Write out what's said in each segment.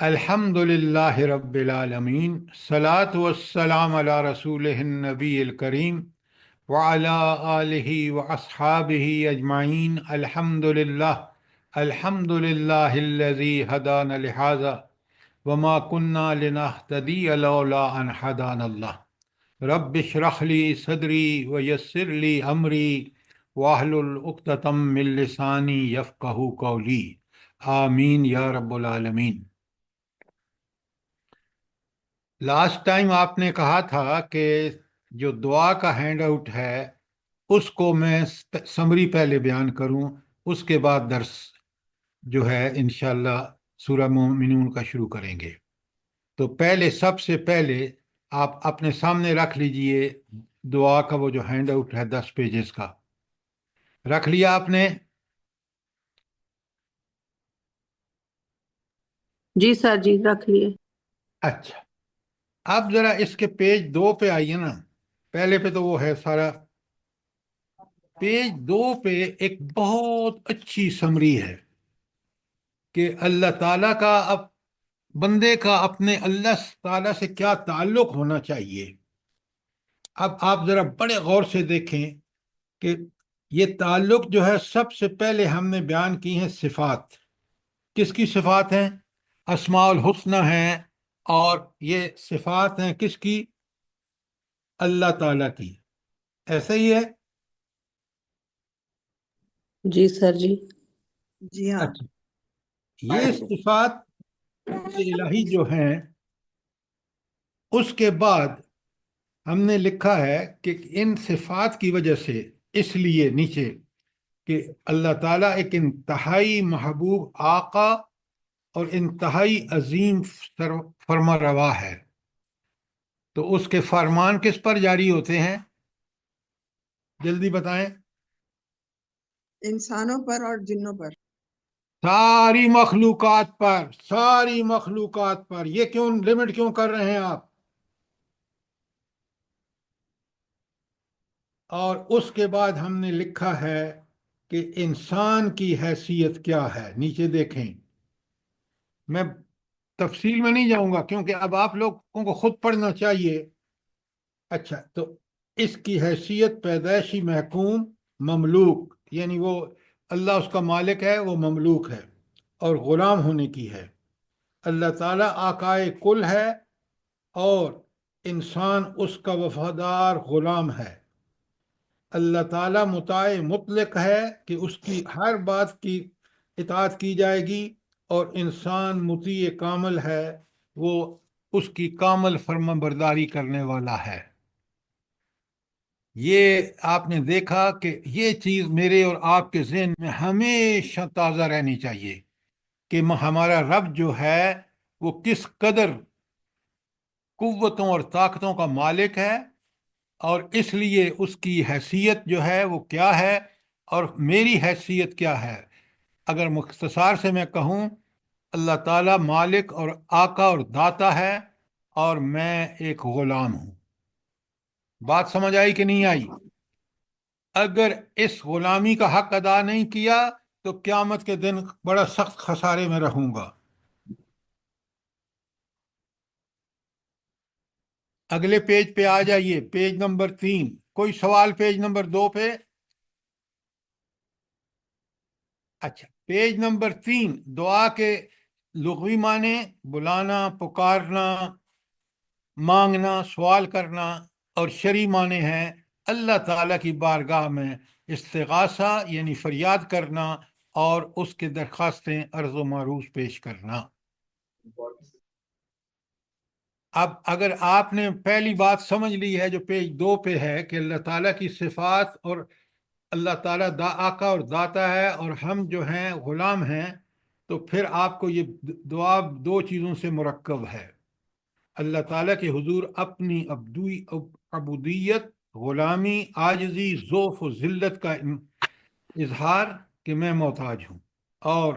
الحمد للہ رب العالمین، صلاۃ والسلام علی رسول النبی الکریم وعلی آلہ واصحابہ اجمعین۔ الحمد للہ الذی ہدانا لہذا وما کنا لنہتدی لولا ان ہدانا اللہ۔ رب اشرح لی صدری ویسر لی امری واحلل عقدۃ من لسانی یفقہوا قولی، آمین یا رب العالمین۔ لاسٹ ٹائم آپ نے کہا تھا کہ جو دعا کا ہینڈ آؤٹ ہے اس کو میں سمری پہلے بیان کروں، اس کے بعد درس جو ہے انشاءاللہ سورہ مومنون کا شروع کریں گے۔ تو سب سے پہلے آپ اپنے سامنے رکھ لیجئے دعا کا وہ جو ہینڈ آؤٹ ہے 10 پیجز کا، رکھ لیا آپ نے؟ جی سر، جی رکھ لیے۔ اچھا، اب ذرا اس کے پیج 2 پہ آئیے نا۔ پہلے پہ تو وہ ہے سارا، پیج 2 پہ ایک بہت اچھی سمری ہے کہ اللہ تعالیٰ کا بندے کا اپنے اللہ تعالیٰ سے کیا تعلق ہونا چاہیے۔ اب آپ ذرا بڑے غور سے دیکھیں کہ یہ تعلق جو ہے سب سے پہلے ہم نے بیان کی ہیں صفات۔ کس کی صفات ہیں؟ اسماء الحسنہ ہیں، اور یہ صفات ہیں کس کی؟ اللہ تعالیٰ کی۔ ایسا ہی ہے؟ جی سر، جی جی ہاں۔ اچھا، یہ صفات الہی جو ہیں، اس کے بعد ہم نے لکھا ہے کہ ان صفات کی وجہ سے، اس لیے نیچے کہ اللہ تعالیٰ ایک انتہائی محبوب آقا اور انتہائی عظیم فرما روا ہے، تو اس کے فرمان کس پر جاری ہوتے ہیں؟ جلدی بتائیں۔ انسانوں پر اور جنوں پر۔ ساری مخلوقات پر، ساری مخلوقات پر۔ یہ کیوں لمٹ کیوں کر رہے ہیں آپ؟ اور اس کے بعد ہم نے لکھا ہے کہ انسان کی حیثیت کیا ہے۔ نیچے دیکھیں، میں تفصیل میں نہیں جاؤں گا کیونکہ اب آپ لوگوں کو خود پڑھنا چاہیے۔ اچھا، تو اس کی حیثیت پیدائشی محکوم، مملوک، یعنی وہ اللہ اس کا مالک ہے، وہ مملوک ہے، اور غلام ہونے کی ہے۔ اللہ تعالیٰ آقائے کل ہے اور انسان اس کا وفادار غلام ہے۔ اللہ تعالیٰ مطاع مطلق ہے کہ اس کی ہر بات کی اطاعت کی جائے گی، اور انسان مطیع کامل ہے، وہ اس کی کامل فرما برداری کرنے والا ہے۔ یہ آپ نے دیکھا کہ یہ چیز میرے اور آپ کے ذہن میں ہمیشہ تازہ رہنی چاہیے کہ ہمارا رب جو ہے وہ کس قدر قوتوں اور طاقتوں کا مالک ہے، اور اس لیے اس کی حیثیت جو ہے وہ کیا ہے، اور میری حیثیت کیا ہے۔ اگر مختصر سے میں کہوں، اللہ تعالیٰ مالک اور آقا اور داتا ہے، اور میں ایک غلام ہوں۔ بات سمجھ آئی کہ نہیں آئی؟ اگر اس غلامی کا حق ادا نہیں کیا تو قیامت کے دن بڑا سخت خسارے میں رہوں گا۔ اگلے پیج پہ آ جائیے، پیج نمبر 3۔ کوئی سوال پیج نمبر 2 پہ؟ اچھا، پیج نمبر 3 دعا کے لغوی معنی: بلانا، پکارنا، مانگنا، سوال کرنا، اور شرعی معنی ہیں اللہ تعالیٰ کی بارگاہ میں استغاثہ، یعنی فریاد کرنا، اور اس کے درخواستیں عرض و معروض پیش کرنا۔ اب اگر آپ نے پہلی بات سمجھ لی ہے جو پیج 2 پہ ہے کہ اللہ تعالیٰ کی صفات، اور اللہ تعالیٰ آقا اور داتا ہے اور ہم جو ہیں غلام ہیں، تو پھر آپ کو یہ دعا 2 چیزوں سے مرکب ہے۔ اللہ تعالیٰ کے حضور اپنی عبودیت، غلامی، عاجزی، ضعف و ذلت کا اظہار کہ میں محتاج ہوں، اور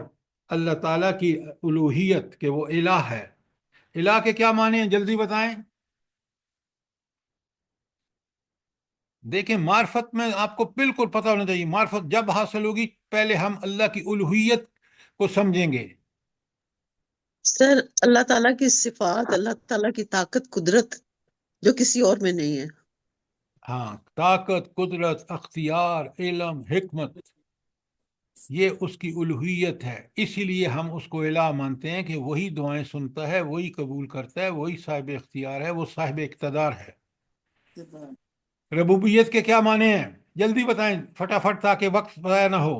اللہ تعالیٰ کی الوہیت کہ وہ الہ ہے۔ الہ کے کیا معنی ہیں جلدی بتائیں؟ دیکھیں، معرفت میں آپ کو بالکل پتہ ہونا چاہیے، معرفت جب حاصل ہوگی پہلے ہم اللہ کی الوہیت کو سمجھیں گے۔ سر اللہ تعالیٰ کی صفات، اللہ تعالیٰ کی طاقت، قدرت جو کسی اور میں نہیں ہے. ہاں، طاقت، قدرت، اختیار، علم، حکمت، یہ اس کی الوہیت ہے. اسی لیے ہم اس کو الہ مانتے ہیں کہ وہی دعائیں سنتا ہے، وہی قبول کرتا ہے، وہی صاحب اختیار ہے، وہ صاحب اقتدار ہے. ربوبیت کے کیا معنی ہیں؟ جلدی بتائیں فٹافٹ، تاکہ وقت ضائع نہ ہو.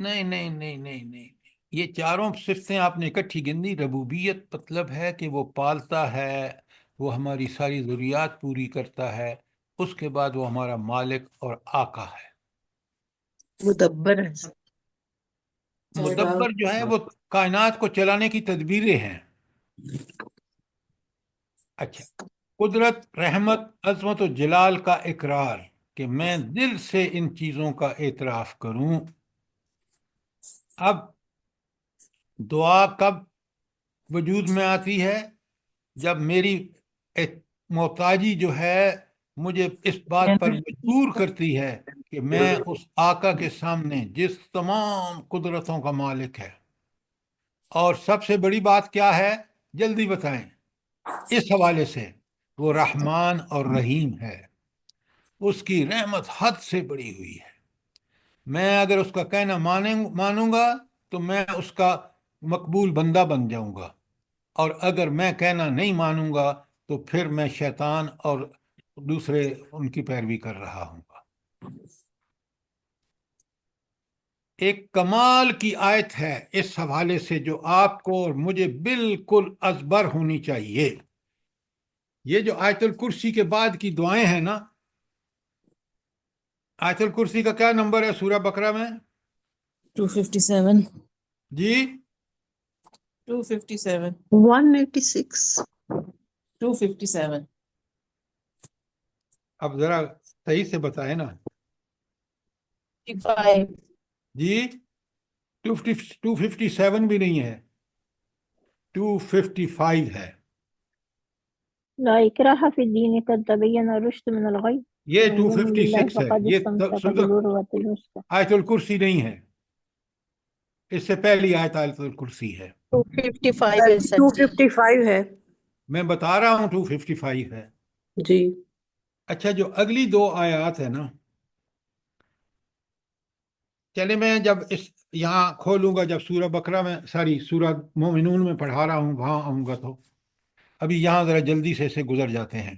نہیں نہیں نہیں نہیں نہیں، یہ چاروں صفتیں آپ نے اکٹھی گن دی. ربوبیت مطلب ہے کہ وہ پالتا ہے، وہ ہماری ساری ضروریات پوری کرتا ہے، اس کے بعد وہ ہمارا مالک اور آقا ہے. مدبر ہے. مدبر جو ہے وہ کائنات کو چلانے کی تدبیریں ہیں. اچھا، قدرت، رحمت، عظمت و جلال کا اقرار، کہ میں دل سے ان چیزوں کا اعتراف کروں. اب دعا کب وجود میں آتی ہے؟ جب میری محتاجی جو ہے مجھے اس بات پر مجبور کرتی ہے کہ میں اس آقا کے سامنے، جس تمام قدرتوں کا مالک ہے، اور سب سے بڑی بات کیا ہے جلدی بتائیں اس حوالے سے، وہ رحمان اور رحیم ہے. اس کی رحمت حد سے بڑی ہوئی ہے. میں اگر اس کا کہنا مانوں گا تو میں اس کا مقبول بندہ بن جاؤں گا، اور اگر میں کہنا نہیں مانوں گا تو پھر میں شیطان اور دوسرے ان کی پیروی کر رہا ہوں گا. ایک کمال کی آیت ہے اس حوالے سے جو آپ کو اور مجھے بالکل ازبر ہونی چاہیے. یہ جو آیت الکرسی کے بعد کی دعائیں ہیں نا، آیت الکرسی کا کیا نمبر ہے سورہ بقرہ میں؟ 257. جی 257. 186. 257. اب ذرا صحیح سے بتائیں نا 55. جی. 257 بھی نہیں ہے، 255 ہے. لا إكراه في الدين قد تبين الرشد من الغي یہ ومن يؤمن بالله 256 ہے. فقد یہ استمسك سورہ بالعروة الوثقى. آیت الکرسی نہیں ہے، اس سے پہلی آیت آیت الکرسی ہے. 255 ہے سر جی. 255 ہے میں بتا رہا ہوں 255 ہے. جی. اچھا، جو اگلی دو آیات ہے نا، چلے میں جب اس یہاں کھولوں گا، جب سورہ بقرہ میں سورہ مومنون میں پڑھا رہا ہوں وہاں آؤں گا، تو ابھی یہاں ذرا جلدی سے گزر جاتے ہیں.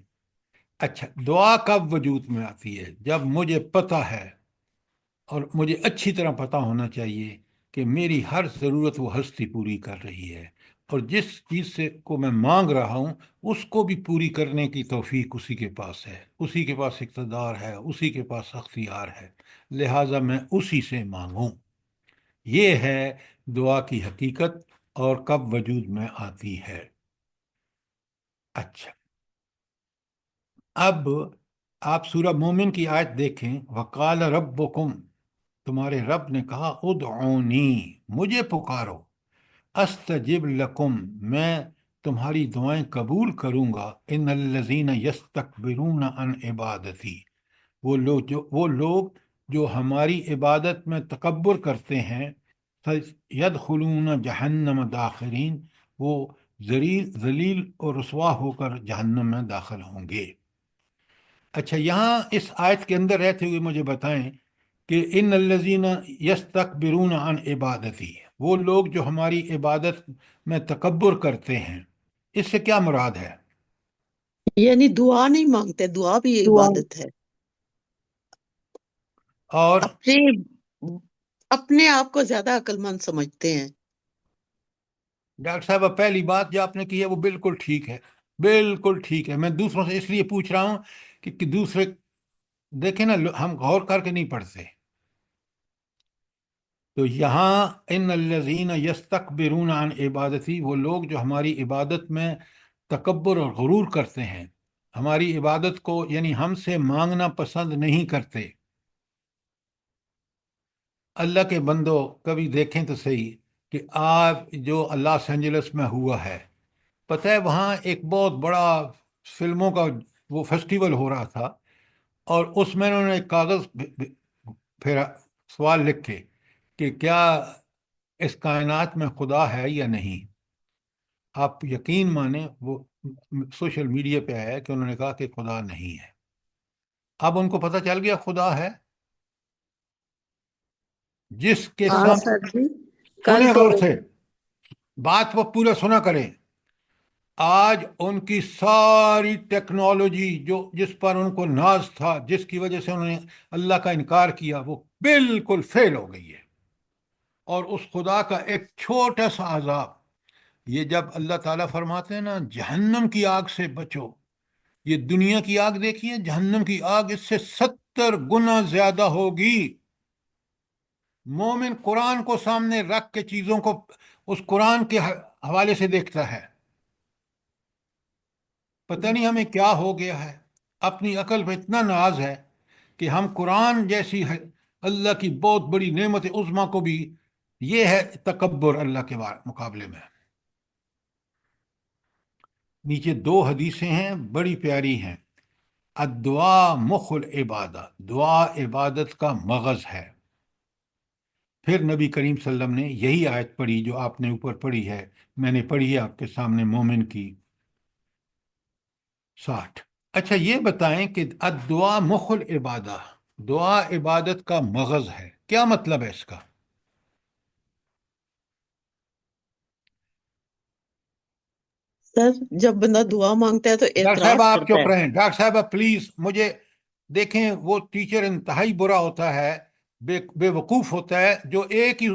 اچھا، دعا کب وجود میں آتی ہے؟ جب مجھے پتہ ہے، اور مجھے اچھی طرح پتہ ہونا چاہیے کہ میری ہر ضرورت وہ ہستی پوری کر رہی ہے، اور جس چیز سے کو میں مانگ رہا ہوں اس کو بھی پوری کرنے کی توفیق اسی کے پاس ہے، اسی کے پاس اقتدار ہے، اسی کے پاس اختیار ہے. لہٰذا میں اسی سے مانگوں. یہ ہے دعا کی حقیقت اور کب وجود میں آتی ہے. اچھا، اب آپ سورہ مومن کی آیت دیکھیں. وقال ربکم، تمہارے رب نے کہا، ادعونی، مجھے پکارو، استجب لکم، میں تمہاری دعائیں قبول کروں گا. ان الذین یستکبرون عن عبادتی، وہ لوگ جو ہماری عبادت میں تکبر کرتے ہیں، یدخلون جہنم داخرین، وہ ذلیل اور رسوا ہو کر جہنم میں داخل ہوں گے. اچھا، یہاں اس آیت کے اندر رہتے ہوئے مجھے بتائیں کہ ان الذین یستکبرون عن عبادتی، وہ لوگ جو ہماری عبادت میں تکبر کرتے ہیں، اس سے کیا مراد ہے؟ یعنی دعا نہیں مانگتے، دعا بھی عبادت ہے. اور اپنے آپ کو زیادہ عقل مند سمجھتے ہیں. ڈاکٹر صاحب، اب پہلی بات جو آپ نے کی ہے وہ بالکل ٹھیک ہے، بالکل ٹھیک ہے. میں دوسروں سے اس لیے پوچھ رہا ہوں کہ دوسرے دیکھیں نا، ہم غور کر کے نہیں پڑھتے. تو یہاں ان الذین یستکبرون عن عبادتی، وہ لوگ جو ہماری عبادت میں تکبر اور غرور کرتے ہیں، ہماری عبادت کو یعنی ہم سے مانگنا پسند نہیں کرتے. اللہ کے بندو، کبھی دیکھیں تو صحیح کہ آپ جو لاس اینجلس میں ہوا ہے، پتہ ہے وہاں ایک بہت بڑا فلموں کا وہ فیسٹیول ہو رہا تھا، اور اس میں انہوں نے ایک کاغذ پھیرا، سوال لکھ کے کہ کیا اس کائنات میں خدا ہے یا نہیں. آپ یقین مانیں وہ سوشل میڈیا پہ آیا کہ انہوں نے کہا کہ خدا نہیں ہے. اب ان کو پتہ چل گیا خدا ہے. جس کے ہاں سامنے سر جی، کل سنیں تو غور سے، بات وہ پورا سنا کریں. آج ان کی ساری ٹیکنالوجی جو جس پر ان کو ناز تھا، جس کی وجہ سے انہوں نے اللہ کا انکار کیا، وہ بالکل فیل ہو گئی ہے. اور اس خدا کا ایک چھوٹا سا عذاب، یہ جب اللہ تعالیٰ فرماتے ہیں نا جہنم کی آگ سے بچو، یہ دنیا کی آگ دیکھیے، جہنم کی آگ اس سے 70 گنا زیادہ ہوگی. مومن قرآن کو سامنے رکھ کے چیزوں کو اس قرآن کے حوالے سے دیکھتا ہے. پتہ نہیں ہمیں کیا ہو گیا ہے، اپنی عقل پہ اتنا ناز ہے کہ ہم قرآن جیسی اللہ کی بہت بڑی نعمت عظمیٰ کو بھی، یہ ہے تکبر اللہ کے مقابلے میں. نیچے 2 حدیثیں ہیں بڑی پیاری ہیں. الدعا مخ العبادہ، دعا عبادت کا مغز ہے. پھر نبی کریم صلی اللہ علیہ وسلم نے یہی آیت پڑھی جو آپ نے اوپر پڑھی ہے، میں نے پڑھی ہے آپ کے سامنے، مومن کی 60. اچھا یہ بتائیں کہ الدعا مخ العبادہ، دعا عبادت کا مغز ہے، کیا مطلب ہے اس کا؟ سر جب بندہ دعا مانگتا ہے تو ڈاکٹر صاحب اعتراف آپ کرتا چپ ہے. رہیں، ڈاکٹر صاحب پلیز مجھے دیکھیں. وہ ٹیچر انتہائی برا ہوتا ہے، بے وقوف ہوتا ہے، جو ایک ہی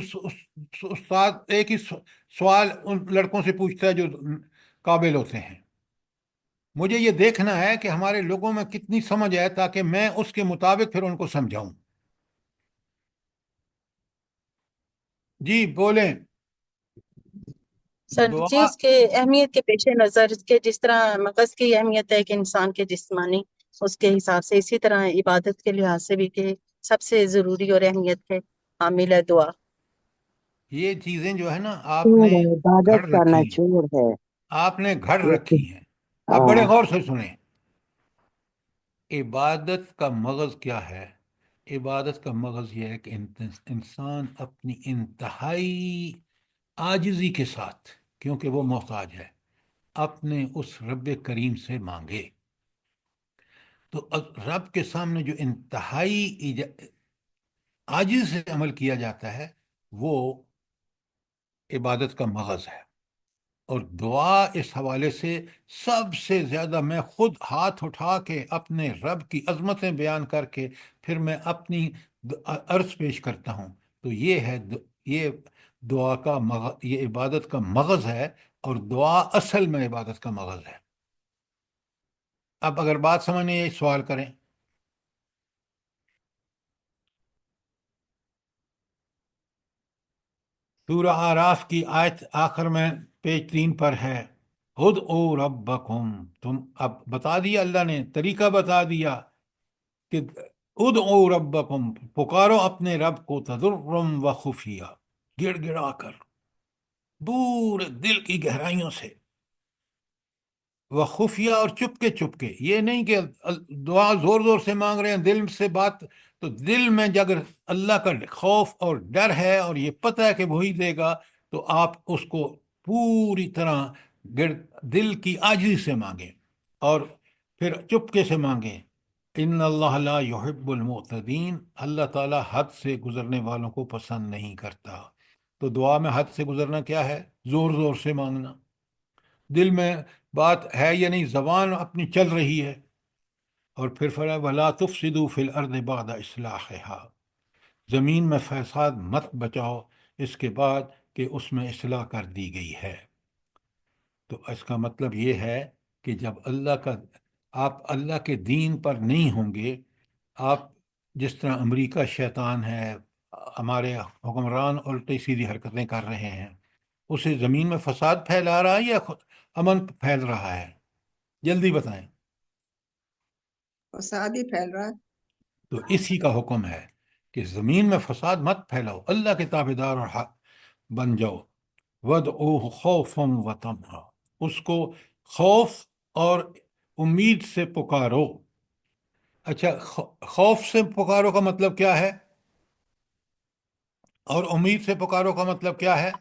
استاد ایک ہی سوال ان لڑکوں سے پوچھتا ہے جو قابل ہوتے ہیں. مجھے یہ دیکھنا ہے کہ ہمارے لوگوں میں کتنی سمجھ ہے تاکہ میں اس کے مطابق پھر ان کو سمجھاؤں. جی بولیں. سر جی دعا اس کے اہمیت کے پیش نظر کے جس طرح مغز کی اہمیت ہے کہ انسان کے جسمانی، اس کے حساب سے اسی طرح عبادت کے لحاظ سے بھی کہ سب سے ضروری اور اہمیت ہے حامل ہے دعا. یہ چیزیں جو ہے نا آپ نچوڑ نے ہے، گھڑ عبادت کا رکھی ہیں، نچوڑ ہے. آپ نے گھڑ لیکن رکھی ہیں. اب بڑے ہاں، غور سے سنیں. عبادت کا مغز کیا ہے؟ عبادت کا مغز یہ ہے کہ انسان اپنی انتہائی عاجزی کے ساتھ، کیونکہ وہ محتاج ہے، اپنے اس رب کریم سے مانگے. تو رب کے سامنے جو انتہائی عاجز سے عمل کیا جاتا ہے وہ عبادت کا مغز ہے. اور دعا اس حوالے سے سب سے زیادہ، میں خود ہاتھ اٹھا کے اپنے رب کی عظمتیں بیان کر کے پھر میں اپنی عرض پیش کرتا ہوں. تو یہ ہے یہ دعا کا یہ عبادت کا مغز ہے، اور دعا اصل میں عبادت کا مغز ہے. اب اگر بات سمجھنے یہ سوال کریں. سورہ آراف کی آیت آخر میں پیج 3 پر ہے، ادعوا ربکم. تم اب بتا دیا، اللہ نے طریقہ بتا دیا کہ ادعوا ربکم، پکارو اپنے رب کو، تضرعا و خفیہ، گڑ گڑا کر، دور دل کی گہرائیوں سے، وہ خفیہ اور چپ کے. یہ نہیں کہ دعا زور زور سے مانگ رہے ہیں، دل سے بات. تو دل میں اگر اللہ کا خوف اور ڈر ہے اور یہ پتہ ہے کہ وہی دے گا، تو آپ اس کو پوری طرح دل کی عاجزی سے مانگیں، اور پھر چپکے سے مانگیں. ان اللہ لا یحب المعتدین، اللہ تعالیٰ حد سے گزرنے والوں کو پسند نہیں کرتا. تو دعا میں حد سے گزرنا کیا ہے؟ زور زور سے مانگنا. دل میں بات ہے یا نہیں، زبان اپنی چل رہی ہے. اور پھر فرمایا وَلَا تُفْسِدُوا فِي الْأَرْضِ بَعْدَ إِصْلَاحِهَا، زمین میں فساد مت بچاؤ اس کے بعد کہ اس میں اصلاح کر دی گئی ہے. تو اس کا مطلب یہ ہے کہ جب آپ اللہ کے دین پر نہیں ہوں گے، آپ جس طرح امریکہ شیطان ہے، ہمارے حکمران الٹی سیدھی حرکتیں کر رہے ہیں، اسے زمین میں فساد پھیلا رہا ہے یا امن پھیل رہا ہے؟ جلدی بتائیں. فساد ہی پھیل رہا ہے. تو اسی کا حکم ہے کہ زمین میں فساد مت پھیلاؤ، اللہ کے تابع دار اور حق بن جاؤ. وَادْعُوهُ خَوْفًا وَطَمْعًا، اس کو خوف اور امید سے پکارو. اچھا خوف سے پکارو کا مطلب کیا ہے؟ اور امید سے پکارو کا مطلب کیا ہے؟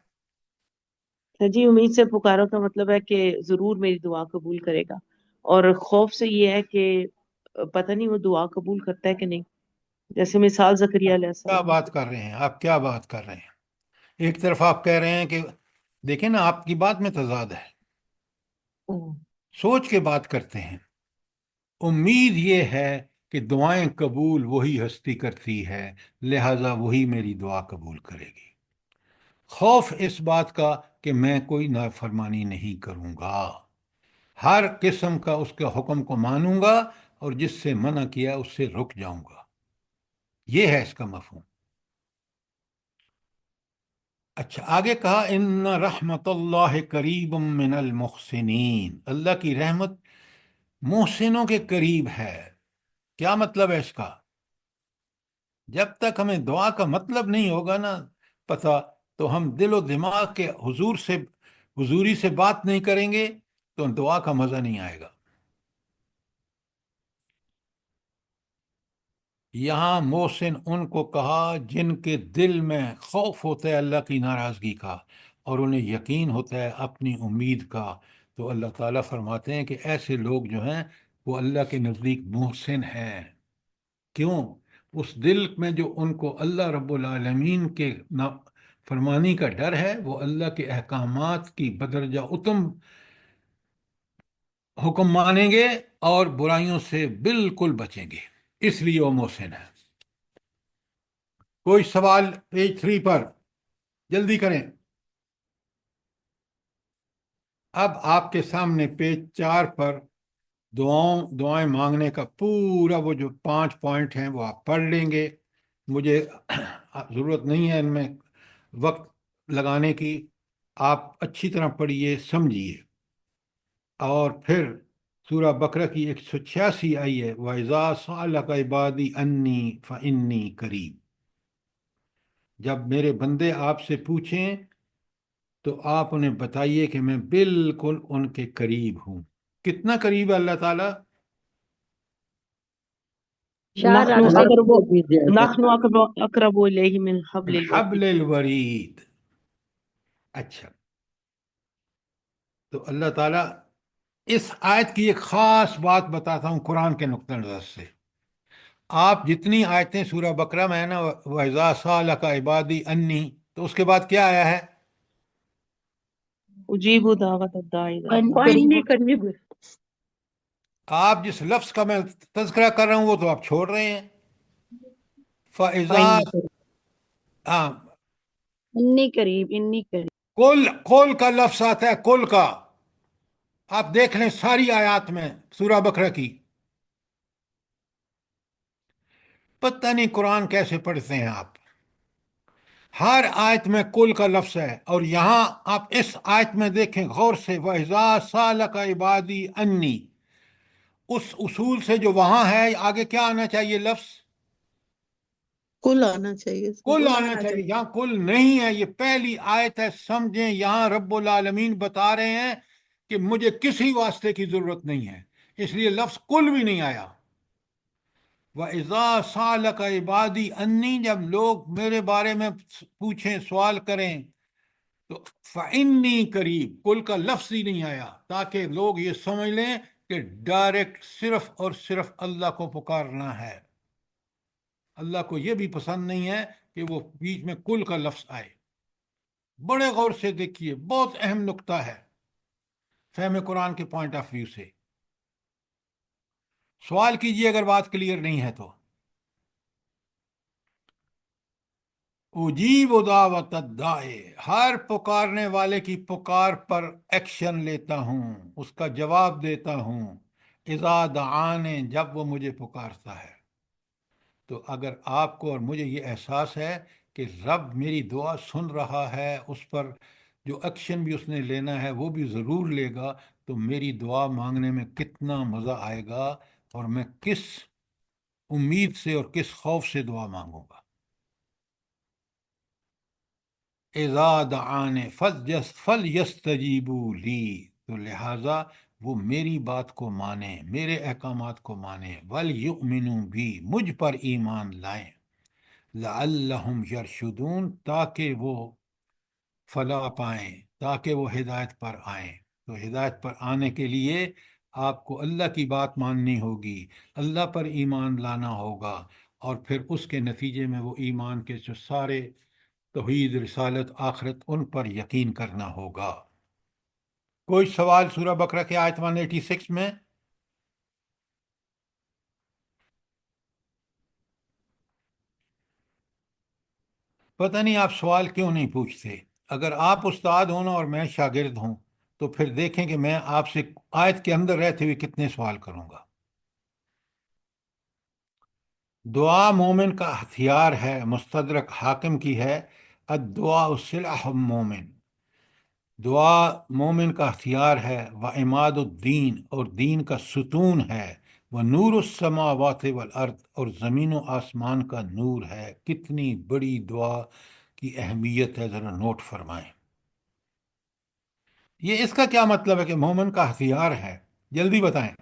سر جی امید سے پکارو کا مطلب ہے کہ ضرور میری دعا قبول کرے گا، اور خوف سے یہ ہے کہ پتہ نہیں وہ دعا قبول کرتا ہے کہ نہیں، جیسے مثال زکریا علیہ کیا السلام بات کر رہے ہیں آپ؟ کیا بات کر رہے ہیں؟ ایک طرف آپ کہہ رہے ہیں کہ دیکھیں نا، آپ کی بات میں تضاد ہے، سوچ کے بات کرتے ہیں۔ امید یہ ہے کہ دعائیں قبول وہی ہستی کرتی ہے، لہذا وہی میری دعا قبول کرے گی۔ خوف اس بات کا کہ میں کوئی نافرمانی نہیں کروں گا، ہر قسم کا اس کے حکم کو مانوں گا، اور جس سے منع کیا اس سے رک جاؤں گا، یہ ہے اس کا مفہوم۔ اچھا، آگے کہا ان رحمت اللہ قریب من المحسنین، اللہ کی رحمت محسنوں کے قریب ہے۔ کیا مطلب ہے اس کا؟ جب تک ہمیں دعا کا مطلب نہیں ہوگا نا پتہ، تو ہم دل و دماغ کے حضوری سے بات نہیں کریں گے تو دعا کا مزہ نہیں آئے گا۔ یہاں محسن ان کو کہا جن کے دل میں خوف ہوتا ہے اللہ کی ناراضگی کا، اور انہیں یقین ہوتا ہے اپنی امید کا، تو اللہ تعالیٰ فرماتے ہیں کہ ایسے لوگ جو ہیں وہ اللہ کے نزدیک محسن ہیں۔ کیوں؟ اس دل میں جو ان کو اللہ رب العالمین کے فرمانی کا ڈر ہے، وہ اللہ کے احکامات کی بدرجہ اتم حکم مانیں گے اور برائیوں سے بالکل بچیں گے، اس لیے وہ محسن ہے۔ کوئی سوال پیج 3 پر؟ جلدی کریں۔ اب آپ کے سامنے پیج 4 پر دعائیں مانگنے کا پورا وہ جو 5 پوائنٹ ہیں وہ آپ پڑھ لیں گے، مجھے ضرورت نہیں ہے ان میں وقت لگانے کی، آپ اچھی طرح پڑھیے، سمجھیے۔ اور پھر سورہ بقرہ کی 186 آئی ہے وَإِذَا سَأَلَكَ عِبَادِي أَنِّي فَإِنِّي قَرِيبٌ، جب میرے بندے آپ سے پوچھیں تو آپ انہیں بتائیے کہ میں بالکل ان کے قریب ہوں۔ کتنا قریب ہے اللہ تعالیٰ؟ نحن اقرب نحن اقرب الیہ من حبل حبل الورید۔ الورید۔ اچھا، تو اللہ تعالیٰ اس آیت کی ایک خاص بات بتاتا ہوں قرآن کے نقطہ نظر سے۔ آپ جتنی آیتیں سورہ بقرہ میں ہے نا وَإِذَا سَأَلَكَ عِبَادِي أَنِّي، تو اس کے بعد کیا آیا ہے؟ اجیب دعوت الداعی اذا دعان۔ وإني قريب آپ جس لفظ کا میں تذکرہ کر رہا ہوں وہ تو آپ چھوڑ رہے ہیں۔ فإنی فَإِذَا، ہاں، إني قريب إني قريب کل کا لفظ آتا ہے، کل کا۔ آپ دیکھ لیں ساری آیات میں سورہ بقرہ کی، پتہ نہیں قرآن کیسے پڑھتے ہیں آپ۔ ہر آیت میں کل کا لفظ ہے، اور یہاں آپ اس آیت میں دیکھیں غور سے، وَإِذَا سَأَلَكَ عِبَادِي أَنِّي، اس اصول سے جو وہاں ہے آگے کیا آنا چاہیے لفظ؟ کل آنا چاہیے سر۔ کل آنا چاہیے، یہاں کل نہیں ہے، یہ پہلی آیت ہے، سمجھیں۔ یہاں رب العالمین بتا رہے ہیں کہ مجھے کسی واسطے کی ضرورت نہیں ہے، اس لیے لفظ کل بھی نہیں آیا۔ وَإِذَا سَأَلَكَ عِبَادِي أَنِّي، جب لوگ میرے بارے میں پوچھیں، سوال کریں، تو فَإِنِّي قریب، کل کا لفظ ہی نہیں آیا، تاکہ لوگ یہ سمجھ لیں کہ ڈائریکٹ صرف اور صرف اللہ کو پکارنا ہے۔ اللہ کو یہ بھی پسند نہیں ہے کہ وہ بیچ میں کل کا لفظ آئے۔ بڑے غور سے دیکھیے، بہت اہم نقطہ ہے فہم قرآن کے پوائنٹ آف ویو سے۔ سوال کیجئے اگر بات کلیئر نہیں ہے تو۔ اجیب دعوت الداعی، ہر پکارنے والے کی پکار پر ایکشن لیتا ہوں، اس کا جواب دیتا ہوں۔ اذا دعانے، جب وہ مجھے پکارتا ہے۔ تو اگر آپ کو اور مجھے یہ احساس ہے کہ رب میری دعا سن رہا ہے، اس پر جو ایکشن بھی اس نے لینا ہے وہ بھی ضرور لے گا، تو میری دعا مانگنے میں کتنا مزہ آئے گا، اور میں کس امید سے اور کس خوف سے دعا مانگوں گا۔ اذا دعانے فلیستجیبوا لی، تو لہٰذا وہ میری بات کو مانیں، میرے احکامات کو مانیں، ولیؤمنوا بی، مجھ پر ایمان لائیں۔ لعلہم یرشدون، تاکہ وہ فلاح پائیں، تاکہ وہ ہدایت پر آئیں۔ تو ہدایت پر آنے کے لیے آپ کو اللہ کی بات ماننی ہوگی، اللہ پر ایمان لانا ہوگا، اور پھر اس کے نتیجے میں وہ ایمان کے جو سارے توحید، رسالت، آخرت، ان پر یقین کرنا ہوگا۔ کوئی سوال سورہ بقرہ کے آیت 186 میں؟ پتہ نہیں آپ سوال کیوں نہیں پوچھتے۔ اگر آپ استاد ہوں نا اور میں شاگرد ہوں تو پھر دیکھیں کہ میں آپ سے آیت کے اندر رہتے ہوئے کتنے سوال کروں گا۔ دعا مومن کا ہتھیار ہے، مستدرک حاکم کی ہے، الدعاء سلاح مومن، دعا مومن کا ہتھیار ہے، وعماد الدین، اور دین کا ستون ہے، ونور السماوات والارض، اور زمین و آسمان کا نور ہے۔ کتنی بڑی دعا کی اہمیت ہے، ذرا نوٹ فرمائیں۔ یہ اس کا کیا مطلب ہے کہ مومن کا ہتھیار ہے؟ جلدی بتائیں۔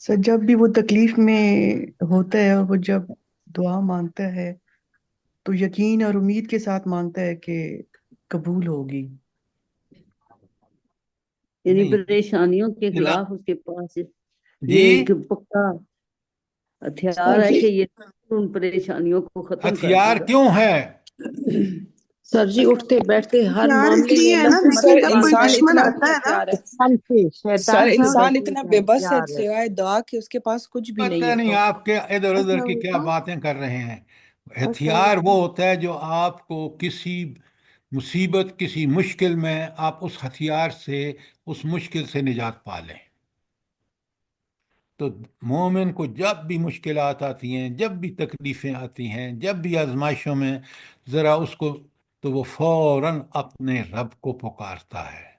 سر جب بھی وہ تکلیف میں ہوتا ہے اور وہ جب دعا مانگتا ہے تو یقین اور امید کے ساتھ مانگتا ہے کہ قبول ہوگی۔ یعنی نہیں، پریشانیوں کے لا، خلاف اس کے پاس جی، یہ ایک پکا ہتھیار سر ہے جی کہ یہ ان پریشانیوں کو ختم کر ہتھیار دے گا۔ کیوں ہے؟ سر جی اٹھتے بیٹھتے ہر ہتھیار اس معاملے میں لیے ہے اللہ نا سے دیکھیں سر مدد جب کوئی مانگتا انسان ہے، دشمن اتنا اللہ آتا بھی ہے نا، ہتھیار ہے۔ سر شیطان سے انسان مدد بھی اتنا کا بے بس ہے ہتھیار ہے۔ سوائے دعا کے اس کے پاس کچھ بھی نہیں پتہ ہے نہیں تو آپ کے ادھر ادھر السلام کی کیا علیکم۔ باتیں کر رہے ہیں۔ السلام ہتھیار وہ علیکم۔ ہوتا ہے جو آپ کو کسی مصیبت، کسی مشکل میں آپ اس ہتھیار سے اس مشکل سے نجات پا لیں۔ تو مومن کو جب بھی مشکلات آتی ہیں، جب بھی تکلیفیں آتی ہیں، جب بھی آزمائشوں میں ذرا اس کو، تو وہ فوراً اپنے رب کو پکارتا ہے،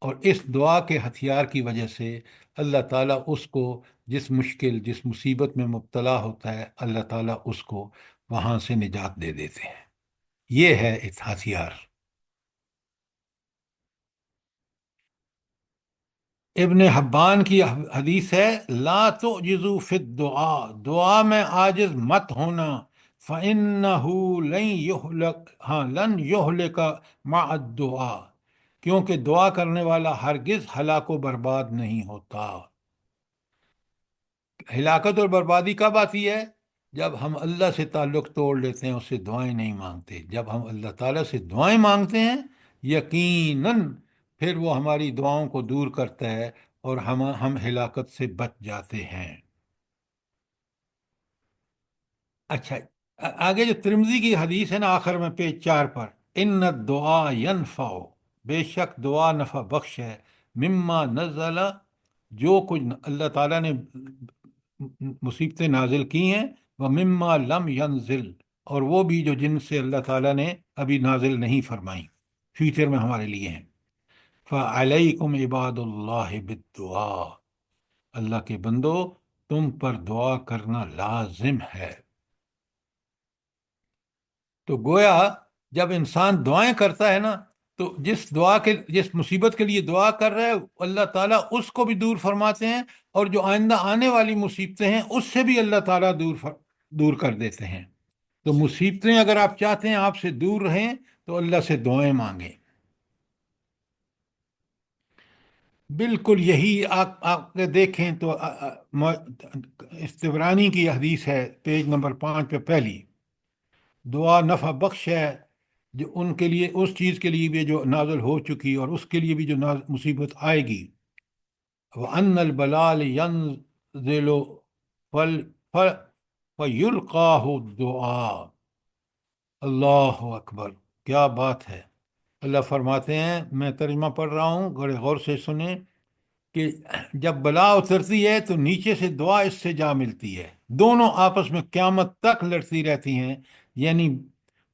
اور اس دعا کے ہتھیار کی وجہ سے اللہ تعالیٰ اس کو جس مشکل، جس مصیبت میں مبتلا ہوتا ہے، اللہ تعالیٰ اس کو وہاں سے نجات دے دیتے ہیں۔ یہ ہے ایک ہتھیار۔ ابن حبان کی حدیث ہے، لا تعجزوا فی الدعاء، دعا میں عاجز مت ہونا، فإنه لن يهلك مع الدعاء، کیونکہ دعا کرنے والا ہرگز ہلاک و برباد نہیں ہوتا۔ ہلاکت اور بربادی کب آتی ہے؟ جب ہم اللہ سے تعلق توڑ لیتے ہیں، اس سے دعائیں نہیں مانگتے۔ جب ہم اللہ تعالیٰ سے دعائیں مانگتے ہیں، یقیناً پھر وہ ہماری دعاؤں کو دور کرتا ہے، اور ہم ہلاکت سے بچ جاتے ہیں۔ اچھا، آگے جو ترمذی کی حدیث ہے نا، آخر میں پیج 4 پر، ان الدعاء ینفع، بے شک دعا نفع بخش ہے، مما نزل، جو کچھ اللہ تعالیٰ نے مصیبتیں نازل کی ہیں، وہ مما لم ینزل، اور وہ بھی جو جن سے اللہ تعالیٰ نے ابھی نازل نہیں فرمائی، فیوچر میں ہمارے لیے ہیں۔ فعلیکم عباد اللہ بالدعاء، اللہ کے بندو تم پر دعا کرنا لازم ہے۔ تو گویا جب انسان دعائیں کرتا ہے نا، تو جس مصیبت کے لیے دعا کر رہا ہے، اللہ تعالیٰ اس کو بھی دور فرماتے ہیں، اور جو آئندہ آنے والی مصیبتیں ہیں اس سے بھی اللہ تعالیٰ دور کر دیتے ہیں۔ تو مصیبتیں اگر آپ چاہتے ہیں آپ سے دور رہیں تو اللہ سے دعائیں مانگیں۔ بالکل یہی آپ دیکھیں تو استبرانی کی حدیث ہے، پیج نمبر 5 پہ پہلی، دعا نفع بخش ہے جو ان کے لیے، اس چیز کے لیے بھی جو نازل ہو چکی، اور اس کے لیے بھی جو مصیبت آئے گی۔ وَأَنَّ الْبَلَالِ يَنزِلُ فَيُلْقَاهُ الدُّعَاء، اللہ اکبر، کیا بات ہے۔ اللہ فرماتے ہیں، میں ترجمہ پڑھ رہا ہوں، بڑے غور سے سنیں، کہ جب بلا اترتی ہے تو نیچے سے دعا اس سے جا ملتی ہے، دونوں آپس میں قیامت تک لڑتی رہتی ہیں۔ یعنی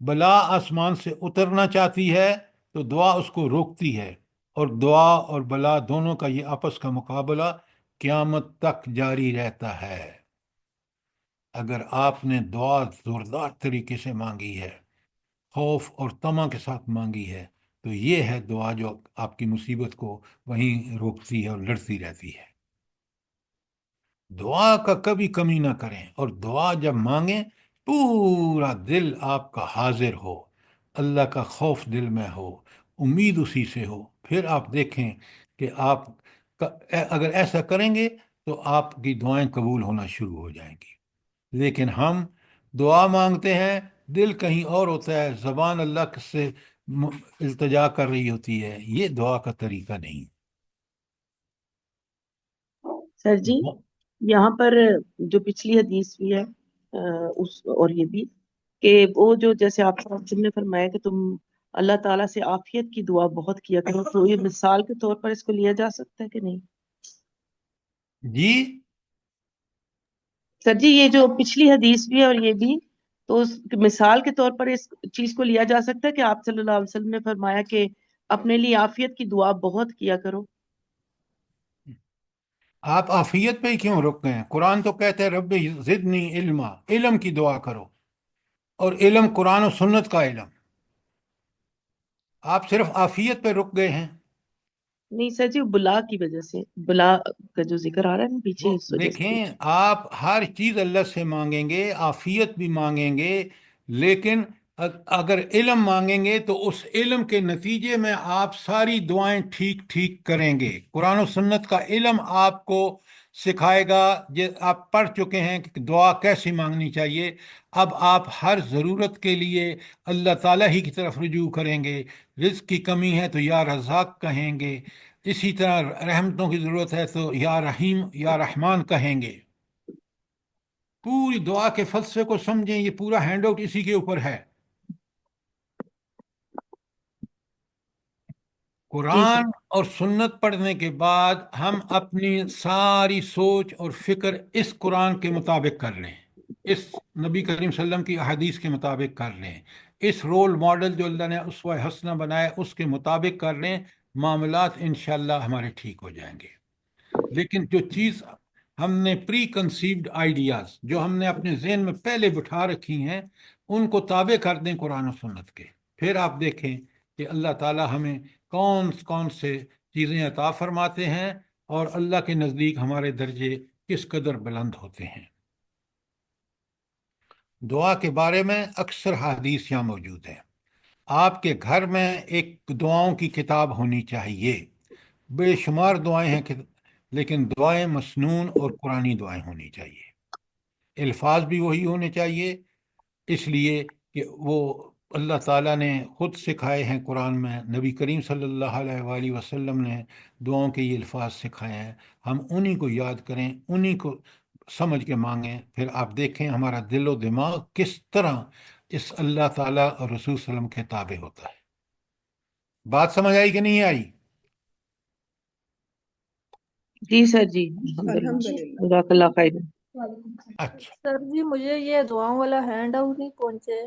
بلا آسمان سے اترنا چاہتی ہے تو دعا اس کو روکتی ہے، اور دعا اور بلا دونوں کا یہ آپس کا مقابلہ قیامت تک جاری رہتا ہے۔ اگر آپ نے دعا زوردار طریقے سے مانگی ہے، خوف اور طمع کے ساتھ مانگی ہے، تو یہ ہے دعا جو آپ کی مصیبت کو وہیں روکتی ہے اور لڑتی رہتی ہے۔ دعا کا کبھی کمی نہ کریں، اور دعا جب مانگیں پورا دل آپ کا حاضر ہو، اللہ کا خوف دل میں ہو، امید اسی سے ہو، پھر آپ دیکھیں کہ آپ اگر ایسا کریں گے تو آپ کی دعائیں قبول ہونا شروع ہو جائیں گی۔ لیکن ہم دعا مانگتے ہیں، دل کہیں اور ہوتا ہے، زبان اللہ سے التجا کر رہی ہوتی ہے، یہ دعا کا طریقہ نہیں۔ سر جی یہاں پر جو پچھلی حدیث بھی ہے اس اور یہ بھی کہ وہ جو جیسے آپ نے فرمایا کہ تم اللہ تعالیٰ سے عافیت کی دعا بہت کیا کرو، تو یہ مثال کے طور پر اس کو لیا جا سکتا ہے کہ نہیں؟ جی سر جی یہ جو پچھلی حدیث بھی ہے اور یہ بھی، تو مثال کے طور پر اس چیز کو لیا جا سکتا ہے کہ آپ صلی اللہ علیہ وسلم نے فرمایا کہ اپنے لیے عافیت کی دعا بہت کیا کرو۔ آپ عافیت پہ ہی کیوں رک گئے ہیں؟ قرآن تو کہتے ہیں رب زدنی علما، علم کی دعا کرو، اور علم قرآن و سنت کا علم۔ آپ صرف عافیت پہ رک گئے ہیں۔ نہیں سر جی، بلا کی وجہ سے، بلا کا جو ذکر آ رہا ہے نا پیچھے، وہ اس وجہ سے دیکھیں، آپ ہر چیز اللہ سے مانگیں گے، عافیت بھی مانگیں گے، لیکن اگر علم مانگیں گے تو اس علم کے نتیجے میں آپ ساری دعائیں ٹھیک ٹھیک کریں گے۔ قرآن و سنت کا علم آپ کو سکھائے گا، آپ پڑھ چکے ہیں کہ دعا کیسی مانگنی چاہیے۔ اب آپ ہر ضرورت کے لیے اللہ تعالیٰ ہی کی طرف رجوع کریں گے۔ رزق کی کمی ہے تو یا رزاق کہیں گے، اسی طرح رحمتوں کی ضرورت ہے تو یا رحیم یا رحمان کہیں گے۔ پوری دعا کے فلسفے کو سمجھیں، یہ پورا ہینڈ آؤٹ اسی کے اوپر ہے۔ جی سر۔ قرآن اور سنت پڑھنے کے بعد ہم اپنی ساری سوچ اور فکر اس قرآن کے مطابق کر لیں، اس نبی کریم صلی اللہ علیہ وسلم کی احادیث کے مطابق کر لیں، اس رول ماڈل جو اللہ نے اسوہ حسنہ بنایا اس کے مطابق کر لیں، معاملات انشاءاللہ ہمارے ٹھیک ہو جائیں گے۔ لیکن جو چیز ہم نے پری کنسیوڈ آئیڈیاز جو ہم نے اپنے ذہن میں پہلے بٹھا رکھی ہیں، ان کو تابع کر دیں قرآن و سنت کے، پھر آپ دیکھیں کہ اللہ تعالیٰ ہمیں کون کون سے چیزیں عطا فرماتے ہیں، اور اللہ کے نزدیک ہمارے درجے کس قدر بلند ہوتے ہیں۔ دعا کے بارے میں اکثر حدیث یہاں موجود ہیں۔ آپ کے گھر میں ایک دعاؤں کی کتاب ہونی چاہیے، بے شمار دعائیں ہیں لیکن دعائیں مسنون اور قرآنی دعائیں ہونی چاہیے، الفاظ بھی وہی ہونے چاہیے، اس لیے کہ وہ اللہ تعالیٰ نے خود سکھائے ہیں قرآن میں، نبی کریم صلی اللہ علیہ وآلہ وسلم نے دعاؤں کے یہ الفاظ سکھائے ہیں، ہم انہی کو یاد کریں، انہی کو سمجھ کے مانگیں، پھر آپ دیکھیں ہمارا دل و دماغ کس طرح اس اللہ تعالیٰ اور رسول صلی اللہ علیہ وسلم کے تابع ہوتا ہے۔ بات سمجھ آئی کہ نہیں آئی؟ جی سر جی، الحمدللہ، الحمدللہ۔ جزاک اللہ خیر۔ وعلیکم السلام۔ اچھا سر جی مجھے یہ دعاؤں والا ہینڈ آؤٹ نہیں پہنچے۔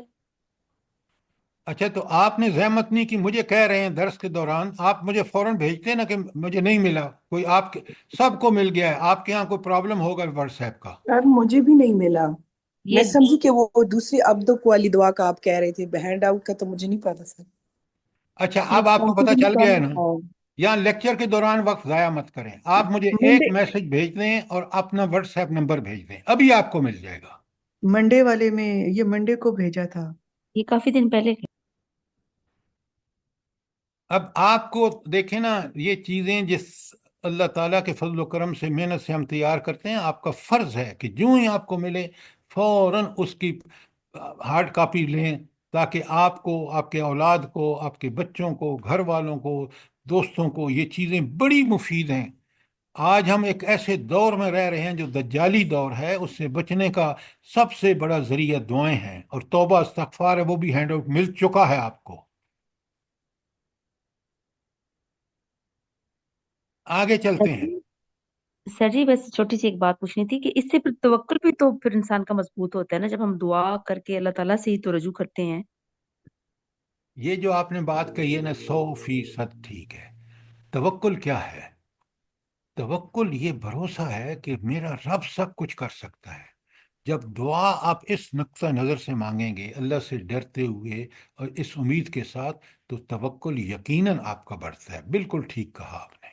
اچھا، تو آپ نے زحمت نہیں کی، مجھے کہہ رہے ہیں درس کے دوران، آپ مجھے فوراً بھیجتے نا کہ مجھے نہیں ملا، کوئی آپ کے سب کو مل گیا ہے، آپ کے یہاں کوئی پرابلم ہوگا واٹس ایپ کا۔ سر مجھے بھی نہیں ملا، میں یہ سمجھی کہ وہ دوسری عبدک والی دعا کا آپ کہہ رہے تھے، ہینڈ آؤٹ کا تو مجھے نہیں پتا سر۔ اچھا، یہ اب آپ کو پتہ چل گیا ہے نا؟ ہاں، یہاں لیکچر کے دوران وقت ضائع مت کریں، آپ مجھے ایک منڈے میسج بھیج دیں اور اپنا واٹس ایپ نمبر بھیج دیں، ابھی آپ کو مل جائے گا۔ منڈے والے میں یہ منڈے کو بھیجا تھا۔ یہ کافی دن پہلے اب آپ کو دیکھیں نا، یہ چیزیں جس اللہ تعالیٰ کے فضل و کرم سے محنت سے ہم تیار کرتے ہیں، آپ کا فرض ہے کہ جو ہی آپ کو ملے فوراً اس کی ہارڈ کاپی لیں، تاکہ آپ کو، آپ کے اولاد کو، آپ کے بچوں کو، گھر والوں کو، دوستوں کو یہ چیزیں بڑی مفید ہیں۔ آج ہم ایک ایسے دور میں رہ رہے ہیں جو دجالی دور ہے، اس سے بچنے کا سب سے بڑا ذریعہ دعائیں ہیں، اور توبہ استغفار ہے، وہ بھی ہینڈ آؤٹ مل چکا ہے آپ کو۔ آگے چلتے ہیں۔ سر جی بس چھوٹی سی ایک بات پوچھنی تھی کہ اس سے پھر توکل بھی تو پھر انسان کا مضبوط ہوتا ہے نا، جب ہم دعا کر کے اللہ تعالیٰ سے ہی تو رجوع کرتے ہیں۔ یہ جو آپ نے بات کہی ہے نا، 100% ٹھیک ہے۔ توکل کیا ہے؟ توکل یہ بھروسہ ہے کہ میرا رب سب کچھ کر سکتا ہے۔ جب دعا آپ اس نقطہ نظر سے مانگیں گے، اللہ سے ڈرتے ہوئے اور اس امید کے ساتھ، تو توکل یقیناً آپ کا بڑھتا ہے۔ بالکل ٹھیک کہا آپ نے۔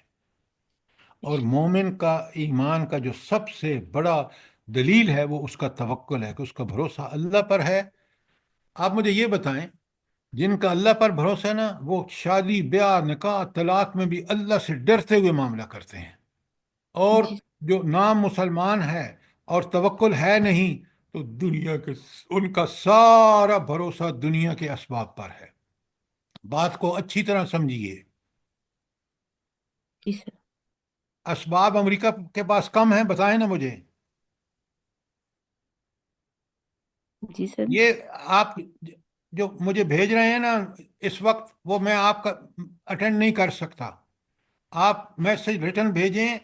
اور مومن کا ایمان کا جو سب سے بڑا دلیل ہے وہ اس کا توکل ہے، کہ اس کا بھروسہ اللہ پر ہے۔ آپ مجھے یہ بتائیں، جن کا اللہ پر بھروسہ ہے نا، وہ شادی بیاہ نکاح طلاق میں بھی اللہ سے ڈرتے ہوئے معاملہ کرتے ہیں، اور جی جو نام مسلمان ہے اور توکل ہے نہیں، تو دنیا کے ان کا سارا بھروسہ دنیا کے اسباب پر ہے۔ بات کو اچھی طرح سمجھیے، جی سر اسباب امریکہ کے پاس کم ہیں، بتائیں نا مجھے۔ جی سر یہ آپ جو مجھے بھیج رہے ہیں نا اس وقت، وہ میں آپ کا اٹینڈ نہیں کر سکتا۔ آپ میسج ریٹرن بھیجیں،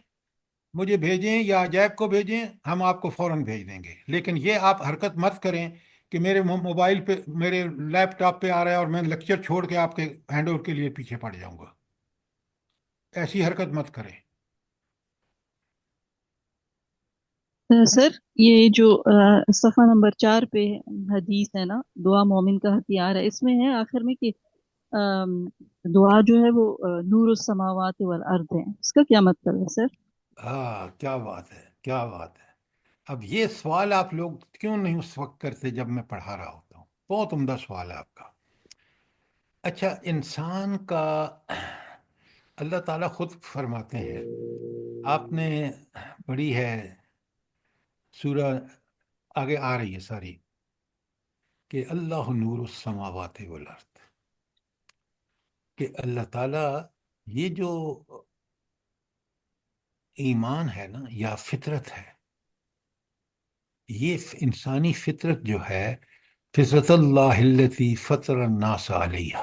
مجھے بھیجیں یا جیب کو بھیجیں، ہم آپ کو فوراً بھیج دیں گے۔ لیکن یہ آپ حرکت مت کریں کہ میرے موبائل پہ، میرے لیپ ٹاپ پہ آ رہا ہے اور میں لیکچر چھوڑ کے آپ کے ہینڈ اوور کے لیے پیچھے پڑ جاؤں گا۔ ایسی حرکت مت کریں۔ سر یہ جو صفحہ نمبر 4 پہ حدیث ہے نا، دعا مومن کا ہتھیار ہے، اس میں ہے آخر میں کہ دعا جو ہے وہ نور السماوات والارض ہے، اس کا کیا مطلب ہے سر؟ ہاں، کیا بات ہے، کیا بات ہے۔ اب یہ سوال آپ لوگ کیوں نہیں اس وقت کرتے جب میں پڑھا رہا ہوتا ہوں؟ بہت عمدہ سوال ہے آپ کا۔ اچھا، انسان کا اللہ تعالیٰ خود فرماتے ہیں، آپ نے پڑھی ہے سورہ آگے آ رہی ہے ساری، کہ اللہ نور السماوات والارض، کہ اللہ تعالیٰ یہ جو ایمان ہے نا یا فطرت ہے، یہ انسانی فطرت جو ہے، فطرت اللہ التی فطر الناس علیہا،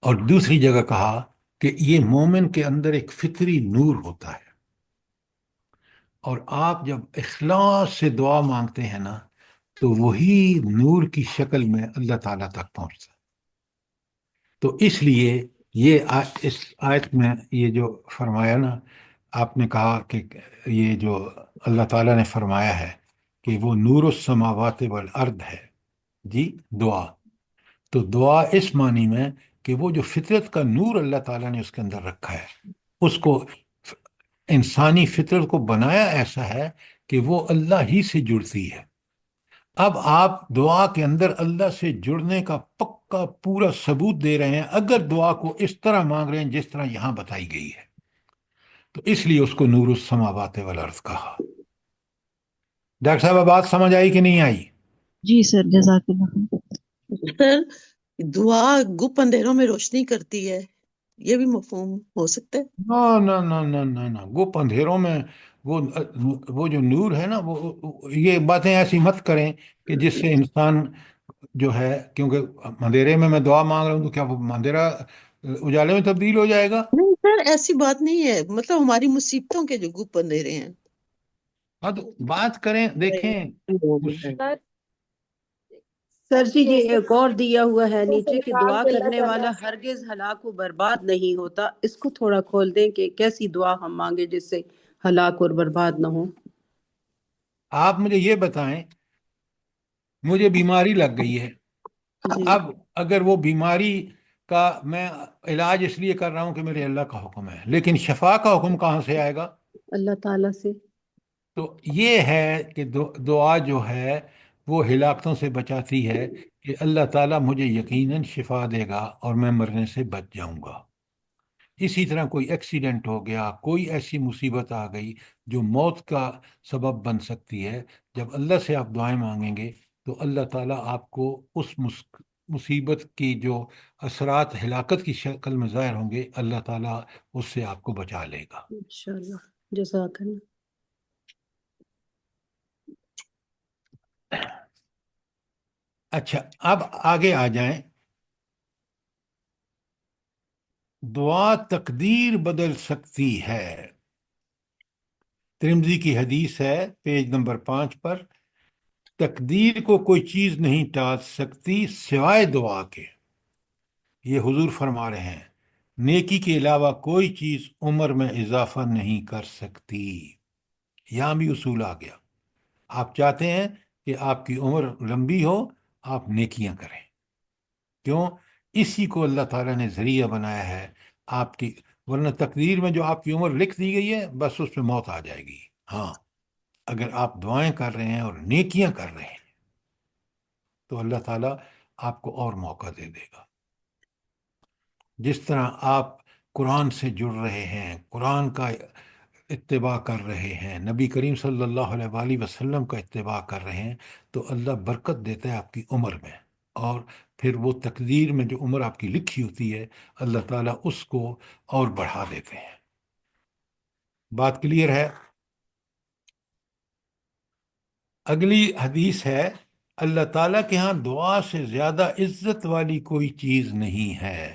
اور دوسری جگہ کہا کہ یہ مومن کے اندر ایک فطری نور ہوتا ہے، اور آپ جب اخلاص سے دعا مانگتے ہیں نا تو وہی نور کی شکل میں اللہ تعالیٰ تک پہنچتا ہے۔ تو اس لیے یہ اس آیت میں یہ جو فرمایا نا، آپ نے کہا کہ یہ جو اللہ تعالیٰ نے فرمایا ہے کہ وہ نور السماوات والارض ہے، جی دعا، تو دعا اس معنی میں کہ وہ جو فطرت کا نور اللہ تعالیٰ نے اس کے اندر رکھا ہے، اس کو انسانی فطرت کو بنایا ایسا ہے کہ وہ اللہ ہی سے جڑتی ہے۔ اب آپ دعا کے اندر اللہ سے جڑنے کا پکا پورا ثبوت دے رہے ہیں اگر دعا کو اس طرح مانگ رہے ہیں جس طرح یہاں بتائی گئی ہے، تو اس لیے اس کو نور السماوات والارض کہا۔ ڈاکٹر صاحب بات سمجھ آئی کہ نہیں آئی؟ جی سر جزاک اللہ خیر۔ سر دعا گپ اندھیروں میں روشنی کرتی ہے، یہ بھی مفہوم ہو سکتا ہے؟ نہ نہ نہ نہ نہ نہ، گپ اندھیروں میں وہ جو نور ہے نا، وہ یہ باتیں ایسی مت کریں کہ جس سے انسان جو ہے، کیونکہ اندھیرے میں دعا مانگ رہا ہوں تو کیا وہ اندھیرا اجالے میں تبدیل ہو جائے گا؟ نہیں سر، ایسی بات نہیں ہے، مطلب ہماری مصیبتوں کے جو گپ اندھیرے ہیں۔ ہاں تو بات کریں، دیکھیں سر سر جی یہ ایک اور دیا ہوا ہے نیچے کہ دعا کرنے والا ہرگز ہلاک و برباد نہیں ہوتا، اس کو تھوڑا کھول دیں کہ کیسی دعا ہم مانگے جس سے ہلاک اور برباد نہ ہو۔ آپ مجھے یہ بتائیں، مجھے بیماری لگ گئی ہے، جی اب اگر وہ بیماری کا میں علاج اس لیے کر رہا ہوں کہ میرے اللہ کا حکم ہے، لیکن شفا کا حکم کہاں سے آئے گا؟ اللہ تعالیٰ سے۔ تو یہ ہے کہ دعا جو ہے وہ ہلاکتوں سے بچاتی ہے، کہ اللہ تعالیٰ مجھے یقیناً شفا دے گا اور میں مرنے سے بچ جاؤں گا۔ اسی طرح کوئی ایکسیڈنٹ ہو گیا، کوئی ایسی مصیبت آ گئی جو موت کا سبب بن سکتی ہے، جب اللہ سے آپ دعائیں مانگیں گے تو اللہ تعالیٰ آپ کو اس مصیبت کی جو اثرات ہلاکت کی شکل میں ظاہر ہوں گے، اللہ تعالیٰ اس سے آپ کو بچا لے گا۔ انشاءاللہ، جزاک اللہ۔ اچھا، اب آگے آ جائیں۔ دعا تقدیر بدل سکتی ہے۔ ترمذی کی حدیث ہے پیج نمبر 5 پر، تقدیر کو کوئی چیز نہیں ٹال سکتی سوائے دعا کے۔ یہ حضور فرما رہے ہیں، نیکی کے علاوہ کوئی چیز عمر میں اضافہ نہیں کر سکتی۔ یہاں بھی اصول آ گیا، آپ چاہتے ہیں کہ آپ کی عمر لمبی ہو، آپ نیکیاں کریں۔ کیوں؟ اسی کو اللہ تعالیٰ نے ذریعہ بنایا ہے آپ کی ورنہ تقدیر میں جو آپ کی عمر لکھ دی گئی ہے بس اس پہ موت آ جائے گی. ہاں اگر آپ دعائیں کر رہے ہیں اور نیکیاں کر رہے ہیں تو اللہ تعالیٰ آپ کو اور موقع دے دے گا. جس طرح آپ قرآن سے جڑ رہے ہیں، قرآن کا اتباع کر رہے ہیں، نبی کریم صلی اللہ علیہ وآلہ وسلم کا اتباع کر رہے ہیں، تو اللہ برکت دیتا ہے آپ کی عمر میں، اور پھر وہ تقدیر میں جو عمر آپ کی لکھی ہوتی ہے اللہ تعالیٰ اس کو اور بڑھا دیتے ہیں. بات کلیئر ہے؟ اگلی حدیث ہے، اللہ تعالیٰ کے ہاں دعا سے زیادہ عزت والی کوئی چیز نہیں ہے،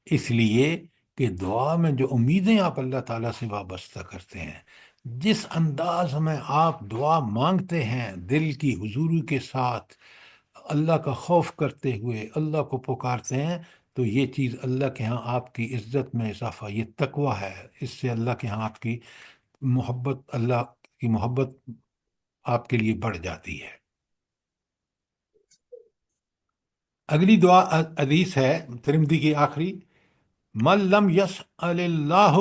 اس لیے کہ دعا میں جو امیدیں آپ اللہ تعالیٰ سے وابستہ کرتے ہیں، جس انداز میں آپ دعا مانگتے ہیں دل کی حضوری کے ساتھ، اللہ کا خوف کرتے ہوئے اللہ کو پکارتے ہیں، تو یہ چیز اللہ کے ہاں آپ کی عزت میں اضافہ، یہ تقویٰ ہے. اس سے اللہ کے ہاں آپ کی محبت، اللہ کی محبت آپ کے لیے بڑھ جاتی ہے. اگلی دعا حدیث ہے ترمذی کی آخری، من لم یسأل اللہ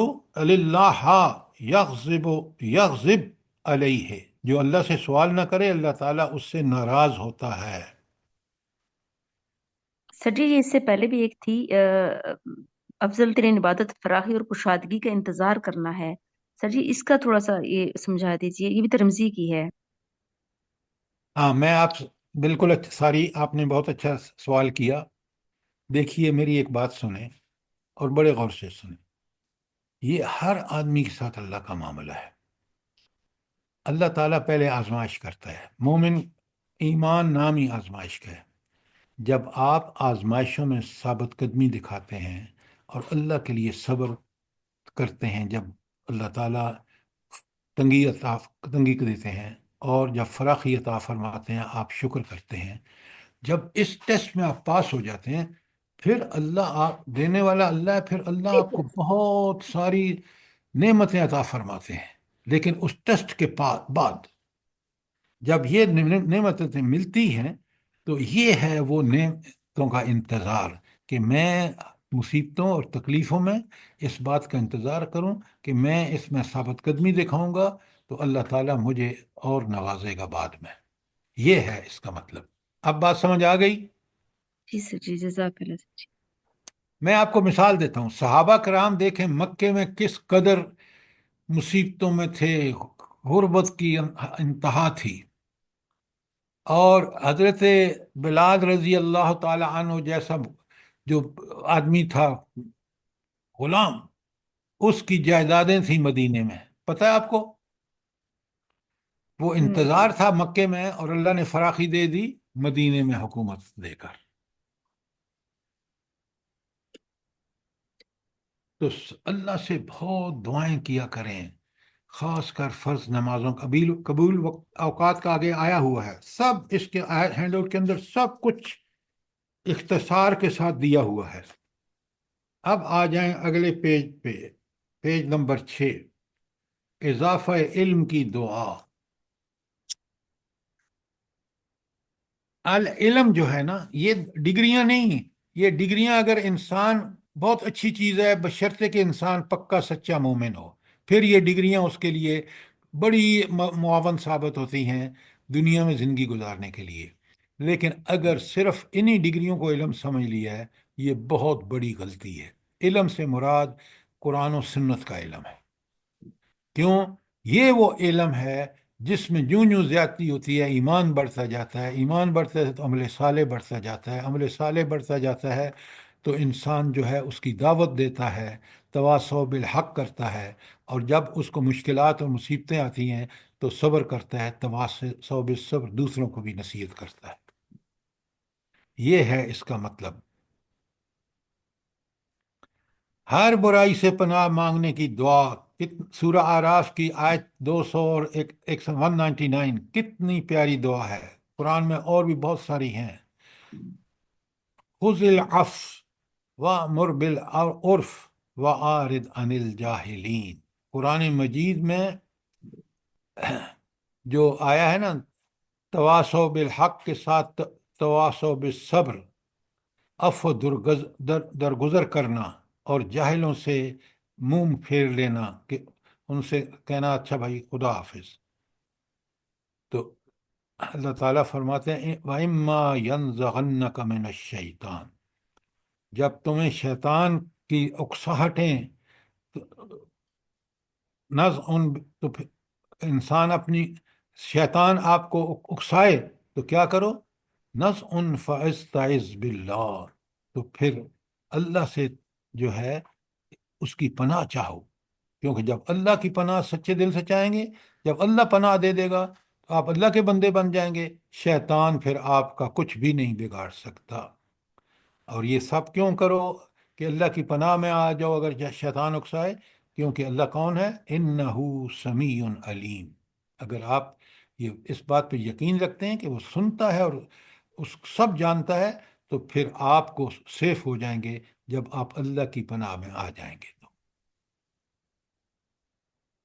یغضب علیہ، جو اللہ سے سوال نہ کرے اللہ تعالیٰ اس سے ناراض ہوتا ہے. سر جی یہ اس سے پہلے بھی ایک تھی افضل ترین عبادت فراخی اور کشادگی کا انتظار کرنا ہے. سر جی اس کا تھوڑا سا یہ سمجھا دیجیے، یہ بھی ترمذی کی ہے. ہاں میں آپ بالکل ساری آپ نے بہت اچھا سوال کیا. دیکھیے میری ایک بات سنیں اور بڑے غور سے سنیں، یہ ہر آدمی کے ساتھ اللہ کا معاملہ ہے. اللہ تعالیٰ پہلے آزمائش کرتا ہے. مومن ایمان نامی آزمائش کا ہے. جب آپ آزمائشوں میں ثابت قدمی دکھاتے ہیں اور اللہ کے لیے صبر کرتے ہیں، جب اللہ تعالیٰ تنگی دیتے ہیں اور جب فراخی عطا فرماتے ہیں آپ شکر کرتے ہیں، جب اس ٹیسٹ میں آپ پاس ہو جاتے ہیں پھر اللہ آپ دینے والا اللہ ہے، پھر اللہ آپ کو بہت ساری نعمتیں عطا فرماتے ہیں. لیکن اس ٹیسٹ کے بعد جب یہ نعمتیں ملتی ہیں تو یہ ہے وہ نعمتوں کا انتظار، کہ میں مصیبتوں اور تکلیفوں میں اس بات کا انتظار کروں کہ میں اس میں ثابت قدمی دکھاؤں گا تو اللہ تعالیٰ مجھے اور نوازے گا بعد میں. یہ ہے اس کا مطلب. اب بات سمجھ آ گئی؟ جی سر جی جزاک اللہ سر جی. میں آپ کو مثال دیتا ہوں. صحابہ کرام دیکھیں مکے میں کس قدر مصیبتوں میں تھے، غربت کی انتہا تھی، اور حضرت بلال رضی اللہ تعالی عنہ جیسا جو آدمی تھا غلام، اس کی جائیدادیں تھیں مدینے میں. پتہ ہے آپ کو؟ وہ انتظار تھا مکے میں اور اللہ نے فراخی دے دی مدینے میں حکومت دے کر. تو اللہ سے بہت دعائیں کیا کریں، خاص کر فرض نمازوں کا قبول اوقات کا آگے آیا ہوا ہے. سب اس کے ہینڈ آؤٹ کے اندر سب کچھ اختصار کے ساتھ دیا ہوا ہے. اب آ جائیں اگلے پیج پہ، پیج نمبر 6، اضافہ علم کی دعا. العلم جو ہے نا، یہ ڈگریاں نہیں. یہ ڈگریاں اگر انسان بہت اچھی چیز ہے بشرطے کہ انسان پکا سچا مومن ہو، پھر یہ ڈگریاں اس کے لیے بڑی معاون ثابت ہوتی ہیں دنیا میں زندگی گزارنے کے لیے. لیکن اگر صرف انہی ڈگریوں کو علم سمجھ لیا ہے یہ بہت بڑی غلطی ہے. علم سے مراد قرآن و سنت کا علم ہے. کیوں؟ یہ وہ علم ہے جس میں جوں جوں زیادتی ہوتی ہے ایمان بڑھتا جاتا ہے، ایمان بڑھتا ہے تو عمل صالح بڑھتا جاتا ہے، عمل صالح بڑھتا جاتا ہے تو انسان جو ہے اس کی دعوت دیتا ہے، تواصو بالحق کرتا ہے، اور جب اس کو مشکلات اور مصیبتیں آتی ہیں تو صبر کرتا ہے، تواصو بالصبر دوسروں کو بھی نصیحت کرتا ہے. یہ ہے اس کا مطلب. ہر برائی سے پناہ مانگنے کی دعا. سورہ آراف کی آیت 200 اور 199 کتنی پیاری دعا ہے. قرآن میں اور بھی بہت ساری ہیں. خذ العفو وامر بالعرف واعرض عن الجاہلین. قرآن مجید میں جو آیا ہے نا تواصو بالحق کے ساتھ تواصو بالصبر، عفو درگزر کرنا، اور جاہلوں سے منہ پھیر لینا، کہ ان سے کہنا اچھا بھائی خدا حافظ۔ تو اللہ تعالیٰ فرماتے ہیں وَإِمَّا يَنزَغَنَّكَ مِنَ الشَّيْطَانِ، جب تمہیں شیطان کی اکساہٹیں تو پھر انسان اپنی شیطان آپ کو اکسائے تو کیا کرو؟ نزع فاستعذ باللہ، تو پھر اللہ سے جو ہے اس کی پناہ چاہو، کیونکہ جب اللہ کی پناہ سچے دل سے چاہیں گے، جب اللہ پناہ دے دے گا تو آپ اللہ کے بندے بن جائیں گے، شیطان پھر آپ کا کچھ بھی نہیں بگاڑ سکتا۔ اور یہ سب کیوں کرو کہ اللہ کی پناہ میں آ جاؤ اگر شیطان اکسائے؟ کیونکہ اللہ کون ہے؟ انہو سمیع علیم۔ اگر آپ یہ اس بات پہ یقین رکھتے ہیں کہ وہ سنتا ہے اور اس سب جانتا ہے، تو پھر آپ کو سیف ہو جائیں گے جب آپ اللہ کی پناہ میں آ جائیں گے۔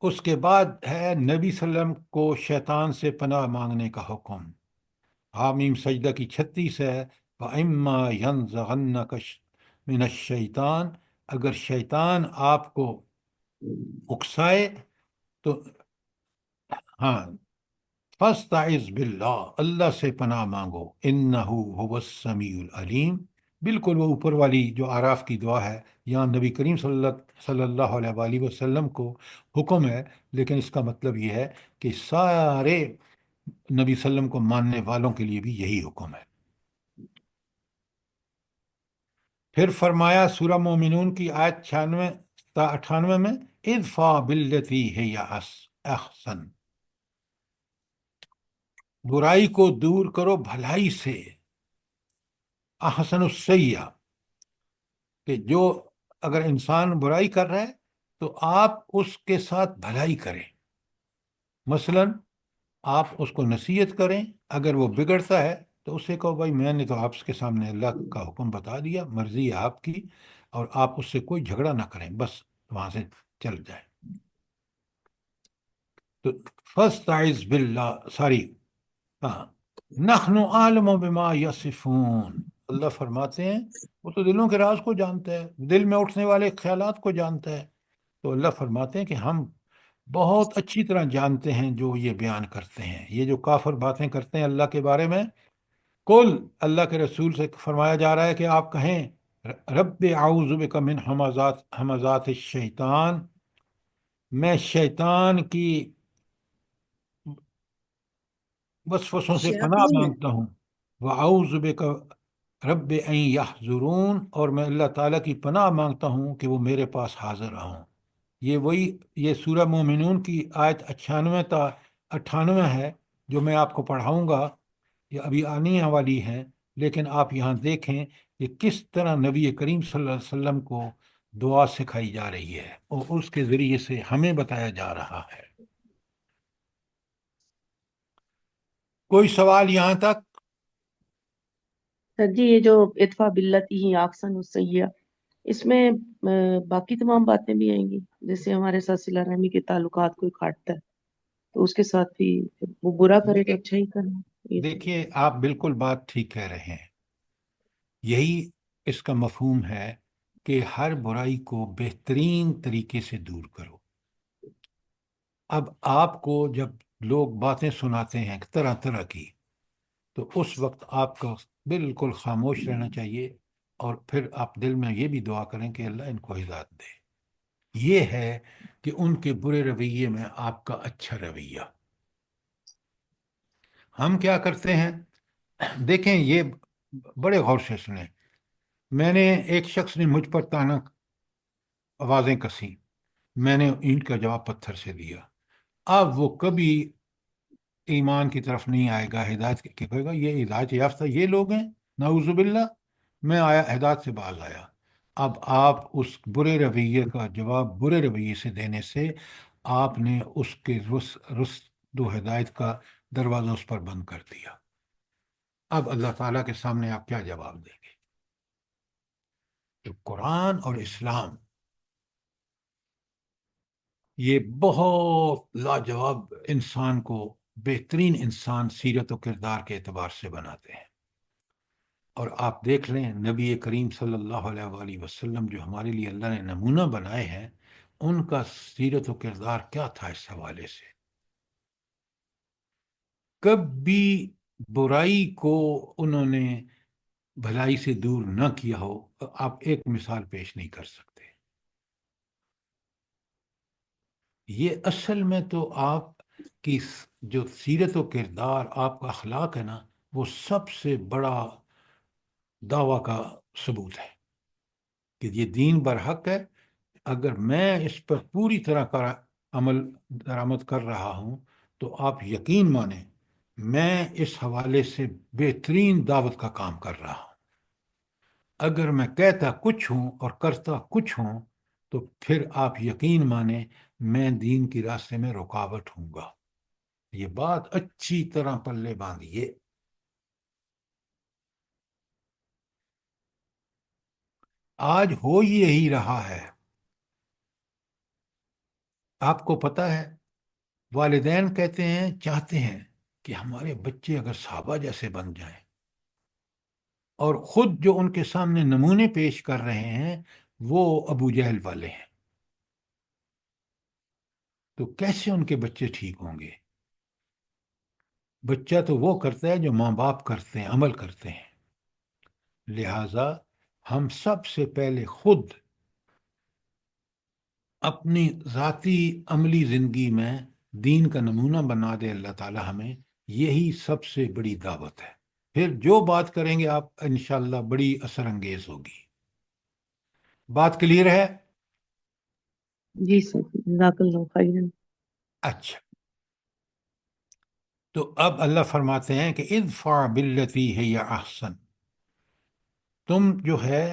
اس کے بعد ہے نبی صلی اللہ علیہ وسلم کو شیطان سے پناہ مانگنے کا حکم۔ حامیم سجدہ کی 36 ہے، وَإِمَّا يَنزَغَنَّكَ مِنَ الشَّيْطَانِ، اگر شیطان آپ کو اکسائے تو ہاں فَاسْتَعِذْ بِاللَّهِ، اللہ سے پناہ مانگو، إِنَّهُ هُوَ السَّمِيعُ الْعَلِيمُ۔ بالکل وہ اوپر والی جو آراف کی دعا ہے، یہاں نبی کریم صلی اللہ علیہ وآلہ وسلم کو حکم ہے، لیکن اس کا مطلب یہ ہے کہ سارے نبی صلی اللہ علیہ وسلم کو ماننے والوں کے لیے بھی یہی حکم ہے۔ پھر فرمایا سورہ مومنون کی آیت 96 تا 98 میں، ادفع باللتی ہی احسن، برائی کو دور کرو بھلائی سے، احسن السیئہ، کہ جو اگر انسان برائی کر رہا ہے تو آپ اس کے ساتھ بھلائی کریں۔ مثلا آپ اس کو نصیحت کریں، اگر وہ بگڑتا ہے تو اسے کہو بھائی میں نے تو آپ کے سامنے اللہ کا حکم بتا دیا، مرضی ہے آپ کی، اور آپ اس سے کوئی جھگڑا نہ کریں، بس وہاں سے چل جائیں۔ تو فاستعذ باللہ، ہاں، نحن عالم بما یصفون، اللہ فرماتے ہیں وہ تو دلوں کے راز کو جانتا ہے، دل میں اٹھنے والے خیالات کو جانتا ہے۔ تو اللہ فرماتے ہیں کہ ہم بہت اچھی طرح جانتے ہیں جو یہ بیان کرتے ہیں، یہ جو کافر باتیں کرتے ہیں اللہ کے بارے میں۔ کل، اللہ کے رسول سے فرمایا جا رہا ہے کہ آپ کہیں رب اعوذ بک من ہمزات الشیطان، میں شیطان کی وسوسوں سے پناہ الشیاطین میں مانگتا ہوں، وَأَعُوذُ بِكَ رب ان یحضرون، اور میں اللہ تعالیٰ کی پناہ مانگتا ہوں کہ وہ میرے پاس حاضر ہوں۔ یہ سورہ مومنون کی آیت 96 تا 98 ہے جو میں آپ کو پڑھاؤں گا، یہ ابھی آنے والی ہے، لیکن آپ یہاں دیکھیں کہ کس طرح نبی کریم صلی اللہ علیہ وسلم کو دعا سکھائی جا رہی ہے اور اس کے ذریعے سے ہمیں بتایا جا رہا ہے۔ کوئی سوال یہاں تک؟ سر جی یہ جو ادفع باللتی ہی احسن السیئہ، اس میں باقی تمام باتیں بھی آئیں گی، جیسے ہمارے ساتھ صلہ رحمی کے تعلقات کوئی کاٹتا ہے تو اس کے ساتھ بھی وہ برا کرے تو اچھا ہی کرنا، یہ سب۔ دیکھیے آپ بالکل بات ٹھیک کہہ رہے ہیں، یہی اس کا مفہوم ہے کہ ہر برائی کو بہترین طریقے سے دور کرو۔ اب آپ کو جب لوگ باتیں سناتے ہیں طرح طرح کی، تو اس وقت آپ کو بالکل خاموش رہنا چاہیے، اور پھر آپ دل میں یہ بھی دعا کریں کہ اللہ ان کو ہدایت دے۔ یہ ہے کہ ان کے برے رویے میں آپ کا اچھا رویہ۔ ہم کیا کرتے ہیں، دیکھیں یہ بڑے غور سے سنیں، میں نے ایک شخص نے مجھ پر تانا آوازیں کسی، میں نے اینٹ کا جواب پتھر سے دیا۔ اب وہ کبھی ایمان کی طرف نہیں آئے گا، ہدایت کی کہے گا یہ ہدایت یافتہ یہ لوگ ہیں، نعوذ باللہ۔ میں آیا ہدایت سے باز آیا۔ اب آپ اس برے رویے کا جواب برے رویے سے دینے سے آپ نے اس کے رشد و ہدایت کا دروازہ اس پر بند کر دیا۔ اب اللہ تعالیٰ کے سامنے آپ کیا جواب دیں گے؟ تو قرآن اور اسلام یہ بہت لاجواب انسان کو بہترین انسان سیرت و کردار کے اعتبار سے بناتے ہیں۔ اور آپ دیکھ لیں نبی کریم صلی اللہ علیہ وآلہ وسلم جو ہمارے لیے اللہ نے نمونہ بنائے ہیں، ان کا سیرت و کردار کیا تھا اس حوالے سے. کبھی برائی کو انہوں نے بھلائی سے دور نہ کیا ہو. آپ ایک مثال پیش نہیں کر سکتے. یہ اصل میں تو آپ کی جو سیرت و کردار، آپ کا اخلاق ہے نا، وہ سب سے بڑا دعویٰ کا ثبوت ہے کہ یہ دین برحق ہے. اگر میں اس پر پوری طرح کا عمل درآمد کر رہا ہوں تو آپ یقین مانیں میں اس حوالے سے بہترین دعوت کا کام کر رہا ہوں. اگر میں کہتا کچھ ہوں اور کرتا کچھ ہوں تو پھر آپ یقین مانیں میں دین کی راستے میں رکاوٹ ہوں گا. یہ بات اچھی طرح پلے باندھیے. آج ہو یہی رہا ہے. آپ کو پتہ ہے والدین کہتے ہیں، چاہتے ہیں کہ ہمارے بچے اگر صحابہ جیسے بن جائیں، اور خود جو ان کے سامنے نمونے پیش کر رہے ہیں وہ ابو جہل والے ہیں، تو کیسے ان کے بچے ٹھیک ہوں گے؟ بچہ تو وہ کرتا ہے جو ماں باپ کرتے ہیں، عمل کرتے ہیں. لہذا ہم سب سے پہلے خود اپنی ذاتی عملی زندگی میں دین کا نمونہ بنا دے اللہ تعالی ہمیں، یہی سب سے بڑی دعوت ہے. پھر جو بات کریں گے آپ انشاءاللہ بڑی اثر انگیز ہوگی. بات کلیئر ہے؟ جی سر، جزاک اللہ خیرا. اچھا، تو اب اللہ فرماتے ہیں کہ ادفع باللتی ہی احسن، تم جو ہے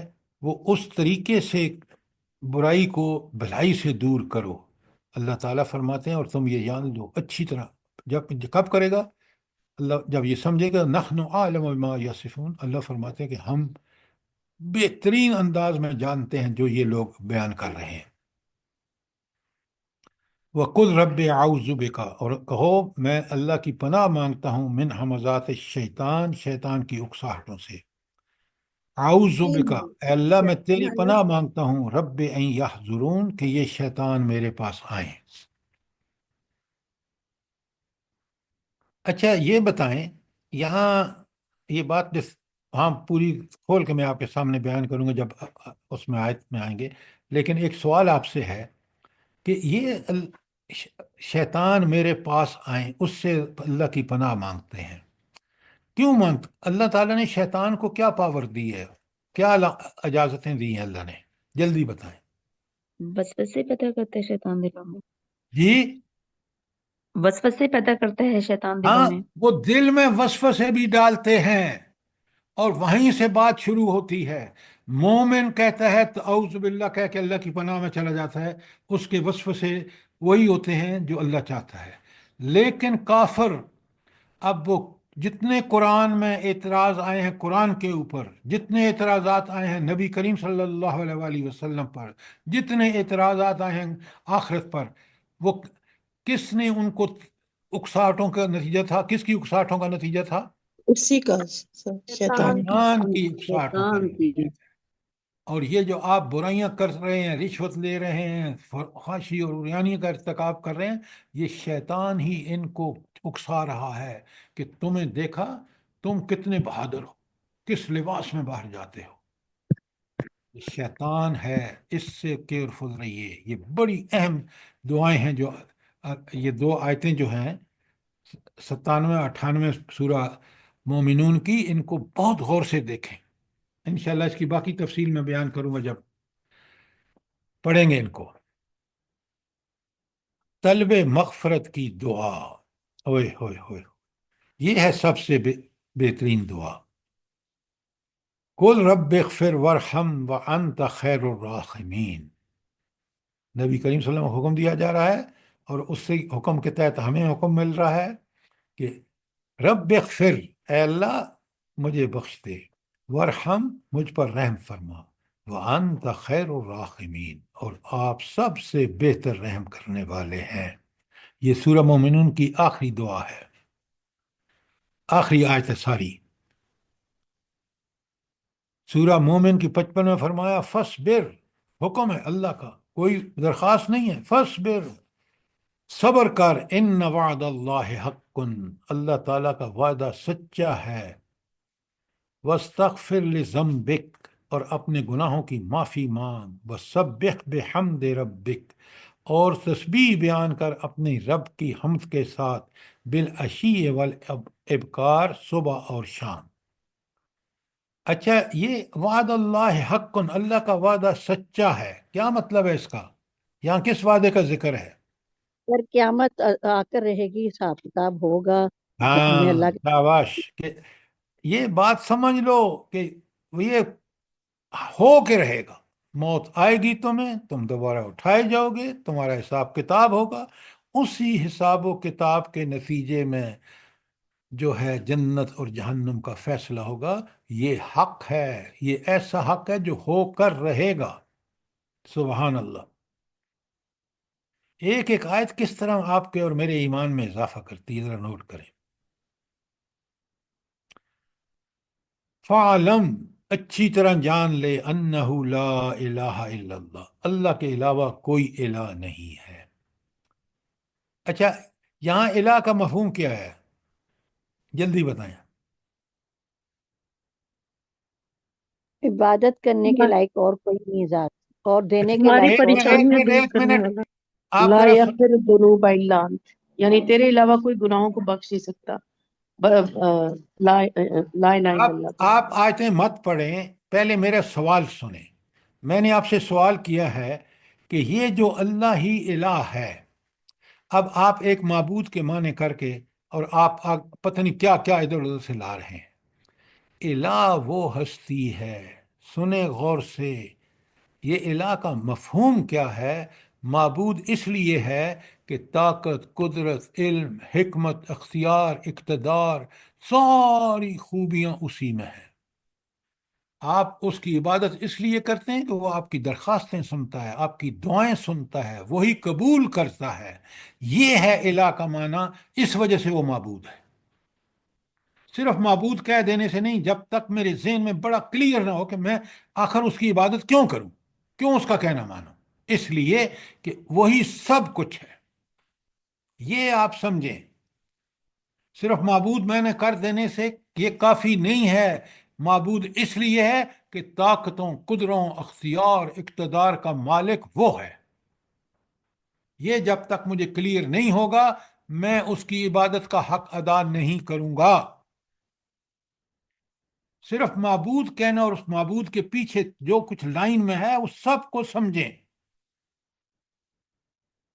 وہ اس طریقے سے برائی کو بھلائی سے دور کرو. اللہ تعالیٰ فرماتے ہیں اور تم یہ جان لو اچھی طرح، کب کرے گا اللہ؟ جب یہ سمجھے گا. نحن عالم بما یصفون، اللہ فرماتے ہیں کہ ہم بہترین انداز میں جانتے ہیں جو یہ لوگ بیان کر رہے ہیں. وَقُلْ رَبِّ اعوذ بِکَ، اور کہو میں اللہ کی پناہ مانگتا ہوں من ہمزات الشیطان، شیطان کی اکساہٹوں سے. اعوذ بک، اے اللہ میں تیری پناہ مانگتا ہوں، رب ان یحضرون، کہ یہ شیطان میرے پاس آئیں. اچھا یہ بتائیں، یہاں یہ بات ہاں پوری کھول کے میں آپ کے سامنے بیان کروں گا جب اس میں آیت میں آئیں گے، لیکن ایک سوال آپ سے ہے کہ یہ شیطان میرے پاس آئیں، اس سے اللہ کی پناہ مانگتے ہیں، کیوں مانگتے؟ اللہ تعالیٰ نے شیطان کو کیا پاور دی ہے، کیا اجازتیں دی ہیں اللہ نے؟ جلدی بتائیں. وسوسے پیدا کرتا ہے شیطان دلوں میں. جی وسوسے پیدا کرتا ہے شیطان دلوں ہاں، میں. وہ دل میں وسوسے بھی ڈالتے ہیں اور وہیں سے بات شروع ہوتی ہے. مومن کہتا ہے تو اعوذ باللہ کہہ کے اللہ کی پناہ میں چلا جاتا ہے، اس کے وسوسے وہی ہوتے ہیں جو اللہ چاہتا ہے. لیکن کافر، اب وہ جتنے قرآن میں اعتراض آئے ہیں قرآن کے اوپر، جتنے اعتراضات آئے ہیں نبی کریم صلی اللہ علیہ وآلہ وسلم پر، جتنے اعتراضات آئے ہیں آخرت پر، وہ کس نے ان کو اکساہٹوں کا نتیجہ تھا؟ کس کی اکساہٹوں کا نتیجہ تھا؟ اسی کا سر، شیطان کی. شیطان کی اکساہٹوں کا شیطان کی. نتیجہ تھا. اور یہ جو آپ برائیاں کر رہے ہیں، رشوت لے رہے ہیں، فحاشی اور عریانی کا ارتکاب کر رہے ہیں، یہ شیطان ہی ان کو اکسا رہا ہے کہ تمہیں دیکھا تم کتنے بہادر ہو، کس لباس میں باہر جاتے ہو. یہ شیطان ہے، اس سے کیئرفل رہیے. یہ بڑی اہم دعائیں ہیں جو یہ دو آیتیں جو ہیں 97 98 سورہ مومنون کی، ان کو بہت غور سے دیکھیں. انشاءاللہ اس کی باقی تفصیل میں بیان کروں گا جب پڑھیں گے ان کو. طلب مغفرت کی دعا، اوئے ہوئے ہوئے، یہ ہے سب سے بہترین دعا. قل رب اغفر وارحم وانت خیر الراحمین. نبی کریم صلی اللہ علیہ وسلم کو حکم دیا جا رہا ہے اور اس سے حکم کے تحت ہمیں حکم مل رہا ہے کہ رب اغفر، اے اللہ مجھے بخش دے، وارحم مجھ پر رحم فرما، وانت خیر الراحمین، اور آپ سب سے بہتر رحم کرنے والے ہیں. یہ سورہ مومنون کی آخری دعا ہے، آخری آیت ہے ساری. سورہ مومن کی 55 میں فرمایا فصبر، حکم ہے اللہ کا، کوئی درخواست نہیں ہے، فصبر، صبر کر، ان وعد اللہ حق، اللہ تعالیٰ کا وعدہ سچا ہے، واستغفر لذنبک، اور اپنے گناہوں کی معافی مانگ، وسبح بحمد ربک، اور تسبیح بیان کر اپنے رب کی حمد کے ساتھ، بالعشی والابکار، صبح اور شام۔ اچھا، یہ وعد اللہ حق، اللہ کا وعدہ سچا ہے، کیا مطلب ہے اس کا؟ یہاں کس وعدے کا ذکر ہے؟ پر قیامت آ کر رہے گی، حساب کتاب ہوگا، ہمیں ہاں، اللہ کے شاباش، کہ یہ بات سمجھ لو کہ یہ ہو کے رہے گا، موت آئے گی تمہیں، تم دوبارہ اٹھائے جاؤ گے، تمہارا حساب کتاب ہوگا، اسی حساب و کتاب کے نتیجے میں جو ہے جنت اور جہنم کا فیصلہ ہوگا۔ یہ حق ہے، یہ ایسا حق ہے جو ہو کر رہے گا۔ سبحان اللہ۔ ایک ایک آیت کس طرح آپ کے اور میرے ایمان میں اضافہ کرتی ہے، ذرا نوٹ کریں۔ فَعْلَمْ، اچھی طرح جان لے، انہو لا الہ الا اللہ، اللہ کے علاوہ کوئی الہ نہیں ہے۔ اچھا، یہاں الہ کا مفہوم کیا ہے؟ جلدی بتائیں۔ عبادت کرنے کے لائق اور کوئی نہیں ذات، اور دینے کے ہماری لائق اور کوئی پریشانیاں دور ایک کرنے منٹ، والا، آپ لا ذرا یغفر الذنوب الا انت، یعنی تیرے علاوہ کوئی گناہوں کو بخش نہیں سکتا۔ لا لا الہ الا اللہ۔ آپ آیتیں مت پڑھیں، پہلے میرا سوال سنیں۔ میں نے آپ سے سوال کیا ہے کہ یہ جو اللہ ہی الہ ہے، اب آپ ایک معبود کے معنی کر کے اور آپ پتہ نہیں کیا کیا ادھر ادھر سے لا رہے ہیں۔ الہ وہ ہستی ہے، سنیں غور سے، یہ الہ کا مفہوم کیا ہے؟ معبود اس لیے ہے کہ طاقت، قدرت، علم، حکمت، اختیار، اقتدار، ساری خوبیاں اسی میں ہیں۔ آپ اس کی عبادت اس لیے کرتے ہیں کہ وہ آپ کی درخواستیں سنتا ہے، آپ کی دعائیں سنتا ہے، وہی قبول کرتا ہے۔ یہ ہے الہ کا معنی، اس وجہ سے وہ معبود ہے۔ صرف معبود کہہ دینے سے نہیں، جب تک میرے ذہن میں بڑا کلیئر نہ ہو کہ میں آخر اس کی عبادت کیوں کروں، کیوں اس کا کہنا مانوں، اس لیے کہ وہی سب کچھ ہے۔ یہ آپ سمجھیں، صرف معبود میں نے کر دینے سے یہ کافی نہیں ہے۔ معبود اس لیے ہے کہ طاقتوں، قدروں، اختیار، اقتدار کا مالک وہ ہے۔ یہ جب تک مجھے کلیئر نہیں ہوگا، میں اس کی عبادت کا حق ادا نہیں کروں گا۔ صرف معبود کہنا اور اس معبود کے پیچھے جو کچھ لائن میں ہے اس سب کو سمجھیں۔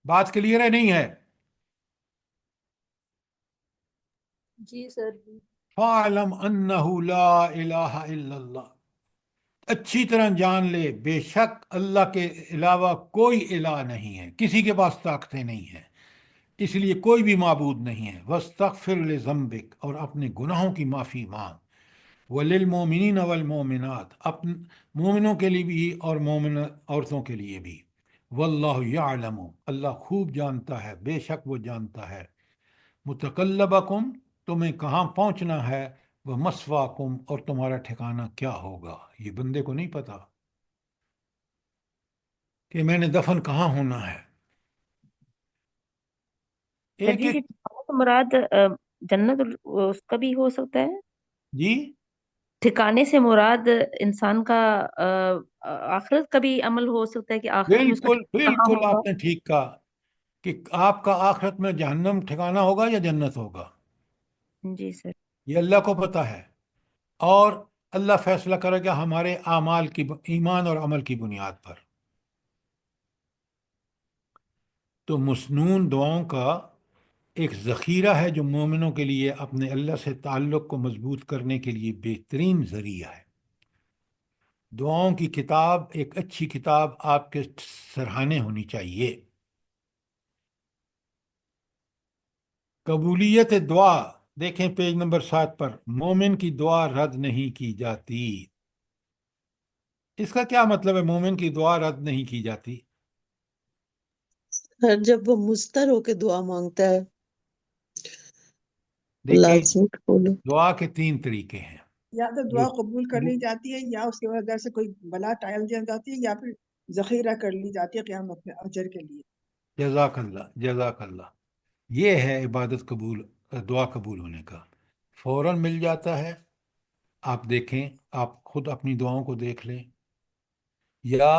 بات کلیئر ہے نہیں ہے؟ جی سر۔ فَاعْلَمْ أَنَّهُ لَا إِلَٰهَ إِلَّا اللَّهُ، اچھی طرح جان لے، بے شک اللہ کے علاوہ کوئی الہ نہیں ہے، کسی کے پاس طاقتیں نہیں ہیں، اس لیے کوئی بھی معبود نہیں ہے۔ وَاسْتَغْفِرْ لِذَنبِكَ، اور اپنے گناہوں کی معافی مانگ۔ وَلِلْمُؤْمِنِينَ وَالْمُؤْمِنَاتِ، مومنوں کے لیے بھی اور مومن عورتوں کے لیے بھی۔ وَاللَّهُ يَعْلَمُ، اللہ خوب جانتا ہے، بے شک وہ جانتا ہے، متقلبکم، تمہیں کہاں پہنچنا ہے، وہ مسواکم، اور تمہارا ٹھکانہ کیا ہوگا۔ یہ بندے کو نہیں پتا کہ میں نے دفن کہاں ہونا ہے۔ سر ایک جی، ایک، یہ ٹھکانا تو مراد جنت اس کا بھی ہو سکتا ہے؟ جی ٹھکانے سے مراد انسان کا آخرت کا بھی عمل ہو سکتا ہے کہ آخرت میں اس کا بالکل ٹھکانہ کہاں بالکل، ہوگا؟ آپ نے ٹھیک کہا کہ آپ کا آخرت میں جہنم ٹھکانہ ہوگا یا جنت ہوگا، جی سر۔ یہ اللہ کو پتا ہے، اور اللہ فیصلہ کرے گا ہمارے اعمال کی، ایمان اور عمل کی بنیاد پر۔ تو مسنون دعاؤں کا ایک ذخیرہ ہے جو مومنوں کے لیے اپنے اللہ سے تعلق کو مضبوط کرنے کے لیے بہترین ذریعہ ہے۔ دعاؤں کی کتاب، ایک اچھی کتاب آپ کے سرہانے ہونی چاہیے۔ قبولیت دعا دیکھیں پیج نمبر 7 پر، مومن کی دعا رد نہیں کی جاتی۔ اس کا کیا مطلب ہے، مومن کی دعا رد نہیں کی جاتی؟ جب وہ مضطر ہو کے دعا مانگتا ہے، دیکھیں، لازمی قبول۔ دعا کے 3 طریقے ہیں۔ یا تو جو دعا قبول کر لی جاتی ہے، یا اس کی وجہ سے کوئی بلا ٹال دی جاتی ہے، یا پھر ذخیرہ کر لی جاتی ہے قیامت میں اجر کے لیے۔ جزاک اللہ، جزاک اللہ، یہ ہے عبادت قبول، دعا قبول ہونے کا فوراً مل جاتا ہے۔ آپ دیکھیں، آپ خود اپنی دعاؤں کو دیکھ لیں، یا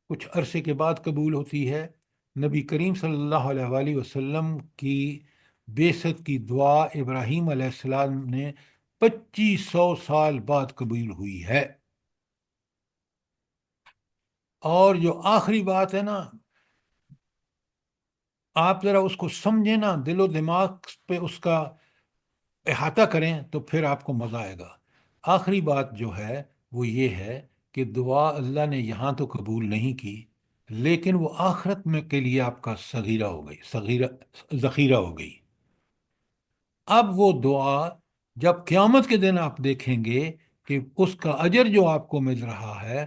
کچھ عرصے کے بعد قبول ہوتی ہے۔ نبی کریم صلی اللہ علیہ وآلہ وسلم کی بعثت کی دعا ابراہیم علیہ السلام نے 2500 سال بعد قبول ہوئی ہے۔ اور جو آخری بات ہے نا، آپ ذرا اس کو سمجھیں نا، دل و دماغ پہ اس کا احاطہ کریں تو پھر آپ کو مزہ آئے گا۔ آخری بات جو ہے وہ یہ ہے کہ دعا اللہ نے یہاں تو قبول نہیں کی، لیکن وہ آخرت میں کے لیے آپ کا صغیرہ ہو گئی، ذخیرہ ہو گئی۔ اب وہ دعا جب قیامت کے دن آپ دیکھیں گے کہ اس کا اجر جو آپ کو مل رہا ہے،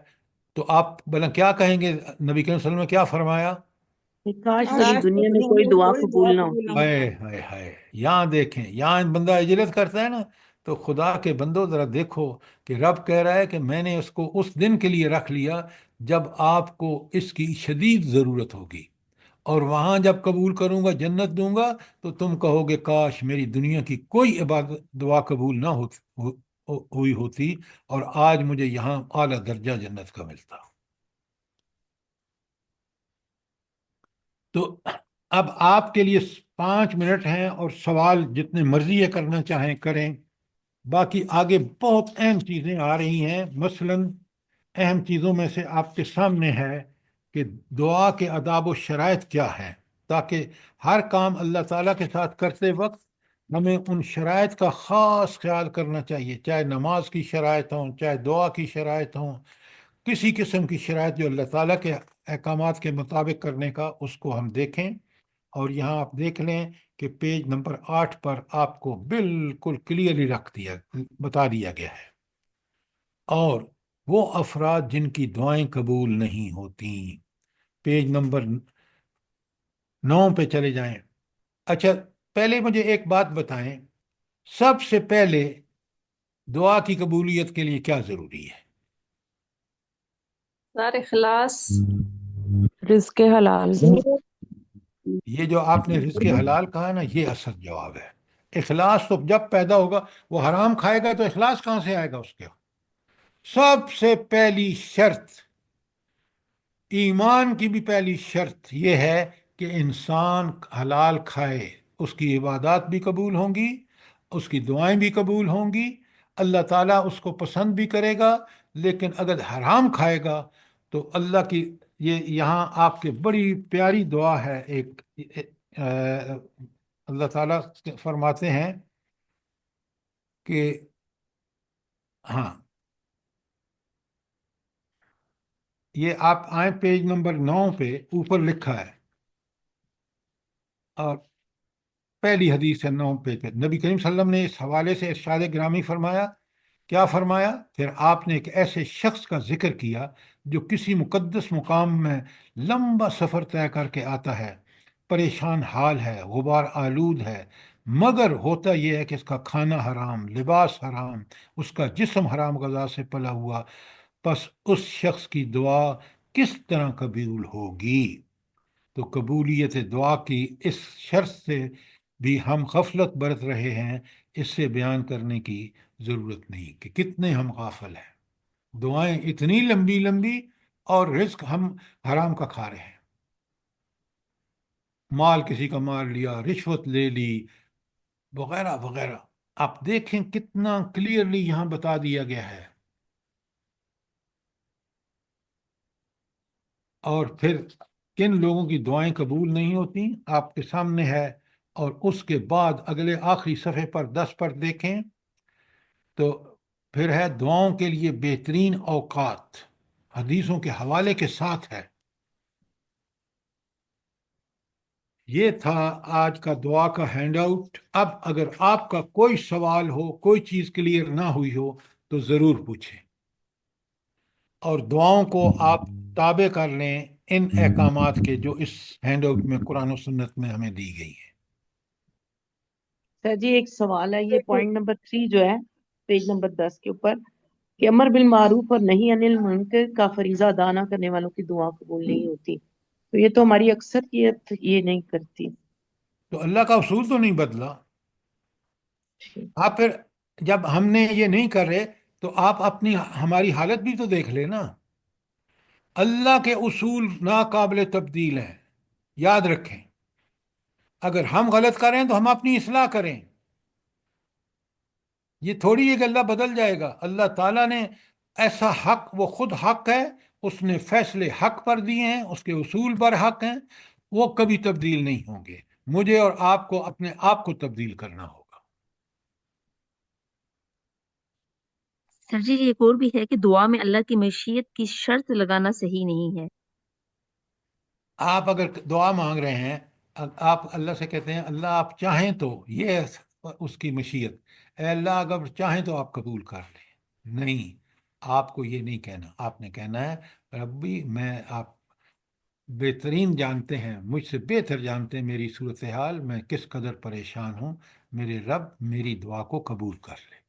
تو آپ بھلا کیا کہیں گے؟ نبی کریم صلی اللہ علیہ وسلم نے کیا فرمایا؟ کہ کاش کاش میری اس دنیا میں دنیا کوئی میں دعا کوئی دعا قبول نہ قبول نہ ہوتی۔ ہائے ہوتا۔ ہائے ہائے، یہاں دیکھیں، یہاں بندہ اجرت کرتا ہے نا، تو خدا کے بندو ذرا دیکھو کہ رب کہہ رہا ہے کہ میں نے اس کو اس دن کے لیے رکھ لیا جب آپ کو اس کی شدید ضرورت ہوگی، اور وہاں جب قبول کروں گا، جنت دوں گا، تو تم کہو گے کاش میری دنیا کی کوئی عبادت دعا قبول نہ ہوئی ہوتی، اور آج مجھے یہاں اعلیٰ درجہ جنت کا ملتا۔ تو اب آپ کے لیے 5 منٹ ہیں، اور سوال جتنے مرضی ہے کرنا چاہیں کریں، باقی آگے بہت اہم چیزیں آ رہی ہیں۔ مثلا اہم چیزوں میں سے آپ کے سامنے ہے کہ دعا کے آداب و شرائط کیا ہیں، تاکہ ہر کام اللہ تعالیٰ کے ساتھ کرتے وقت ہمیں ان شرائط کا خاص خیال کرنا چاہیے، چاہے نماز کی شرائط ہوں، چاہے دعا کی شرائط ہوں، کسی قسم کی شرائط جو اللہ تعالیٰ کے احکامات کے مطابق کرنے کا، اس کو ہم دیکھیں۔ اور یہاں آپ دیکھ لیں کہ پیج نمبر 8 پر آپ کو بالکل کلیئرلی بتا دیا گیا ہے۔ اور وہ افراد جن کی دعائیں قبول نہیں ہوتی، پیج نمبر 9 پہ چلے جائیں۔ اچھا، پہلے مجھے ایک بات بتائیں، سب سے پہلے دعا کی قبولیت کے لیے کیا ضروری ہے؟ سر اخلاص، رزق حلال۔ یہ جو آپ نے رزق حلال کہا نا، یہ اصل جواب ہے۔ اخلاص تو جب پیدا ہوگا، وہ حرام کھائے گا تو اخلاص کہاں سے آئے گا اس کے؟ سب سے پہلی شرط، ایمان کی بھی پہلی شرط یہ ہے کہ انسان حلال کھائے، اس کی عبادات بھی قبول ہوں گی، اس کی دعائیں بھی قبول ہوں گی، اللہ تعالیٰ اس کو پسند بھی کرے گا۔ لیکن اگر حرام کھائے گا تو اللہ کی یہاں آپ کے بڑی پیاری دعا ہے ایک، اللہ تعالیٰ فرماتے ہیں کہ ہاں، یہ آپ آئیں پیج نمبر 9 پہ، اوپر لکھا ہے، اور پہلی حدیث ہے 9 پیج پہ۔ نبی کریم صلی اللہ علیہ وسلم نے اس حوالے سے ارشاد گرامی فرمایا، کیا فرمایا؟ پھر آپ نے ایک ایسے شخص کا ذکر کیا جو کسی مقدس مقام میں لمبا سفر طے کر کے آتا ہے، پریشان حال ہے، غبار آلود ہے، مگر ہوتا یہ ہے کہ اس کا کھانا حرام، لباس حرام، اس کا جسم حرام غذا سے پلا ہوا، پس اس شخص کی دعا کس طرح قبول ہوگی؟ تو قبولیت دعا کی اس شرط سے بھی ہم غفلت برت رہے ہیں، اس سے بیان کرنے کی ضرورت نہیں کہ کتنے ہم غافل ہیں۔ دعائیں اتنی لمبی لمبی، اور رزق ہم حرام کا کھا رہے ہیں، مال کسی کا مار لیا، رشوت لے لی، وغیرہ وغیرہ۔ آپ دیکھیں کتنا کلیئرلی یہاں بتا دیا گیا ہے۔ اور پھر کن لوگوں کی دعائیں قبول نہیں ہوتی آپ کے سامنے ہے، اور اس کے بعد اگلے آخری صفحے پر 10 پر دیکھیں تو پھر ہے دعاؤں کے لیے بہترین اوقات، حدیثوں کے حوالے کے ساتھ ہے۔ یہ تھا آج کا دعا کا ہینڈ آؤٹ۔ اب اگر آپ کا کوئی سوال ہو، کوئی چیز کلیئر نہ ہوئی ہو تو ضرور پوچھیں، اور دعاؤں کو آپ تابع کر لیں ان احکامات کے جو اس ہینڈ آؤٹ میں قرآن و سنت میں ہمیں دی گئی ہے۔ سر جی ایک سوال ہے، یہ پوائنٹ نمبر 3 جو ہے پیج نمبر 10 کے اوپر کہ امر بالمعروف اور نہیں انل منکر کا فریضہ ادا نہ کرنے والوں کی دعا قبول نہیں ہوتی. تو یہ تو ہماری اکثریت یہ نہیں کرتی. تو اللہ کا اصول تو نہیں بدلا. آپ پھر جب ہم نے یہ نہیں کر رہے تو آپ اپنی ہماری حالت بھی تو دیکھ لیں نا. اللہ کے اصول ناقابل تبدیل ہیں، یاد رکھیں. اگر ہم غلط کریں تو ہم اپنی اصلاح کریں. یہ تھوڑی ہے کہ اللہ بدل جائے گا. اللہ تعالیٰ نے ایسا حق، وہ خود حق ہے، اس نے فیصلے حق پر دیے ہیں، اس کے اصول پر حق ہیں، وہ کبھی تبدیل نہیں ہوں گے. مجھے اور آپ کو اپنے آپ کو تبدیل کرنا ہوگا. سر جی ایک اور بھی ہے کہ دعا میں اللہ کی مشیت کی شرط لگانا صحیح نہیں ہے. آپ اگر دعا مانگ رہے ہیں، آپ اللہ سے کہتے ہیں اللہ آپ چاہیں تو، یہ اس کی مشیت، اے اللہ اگر چاہیں تو آپ قبول کر لیں. نہیں، آپ کو یہ نہیں کہنا. آپ نے کہنا ہے ربی میں، آپ بہترین جانتے ہیں، مجھ سے بہتر جانتے ہیں میری صورتحال، میں کس قدر پریشان ہوں، میرے رب میری دعا کو قبول کر لے.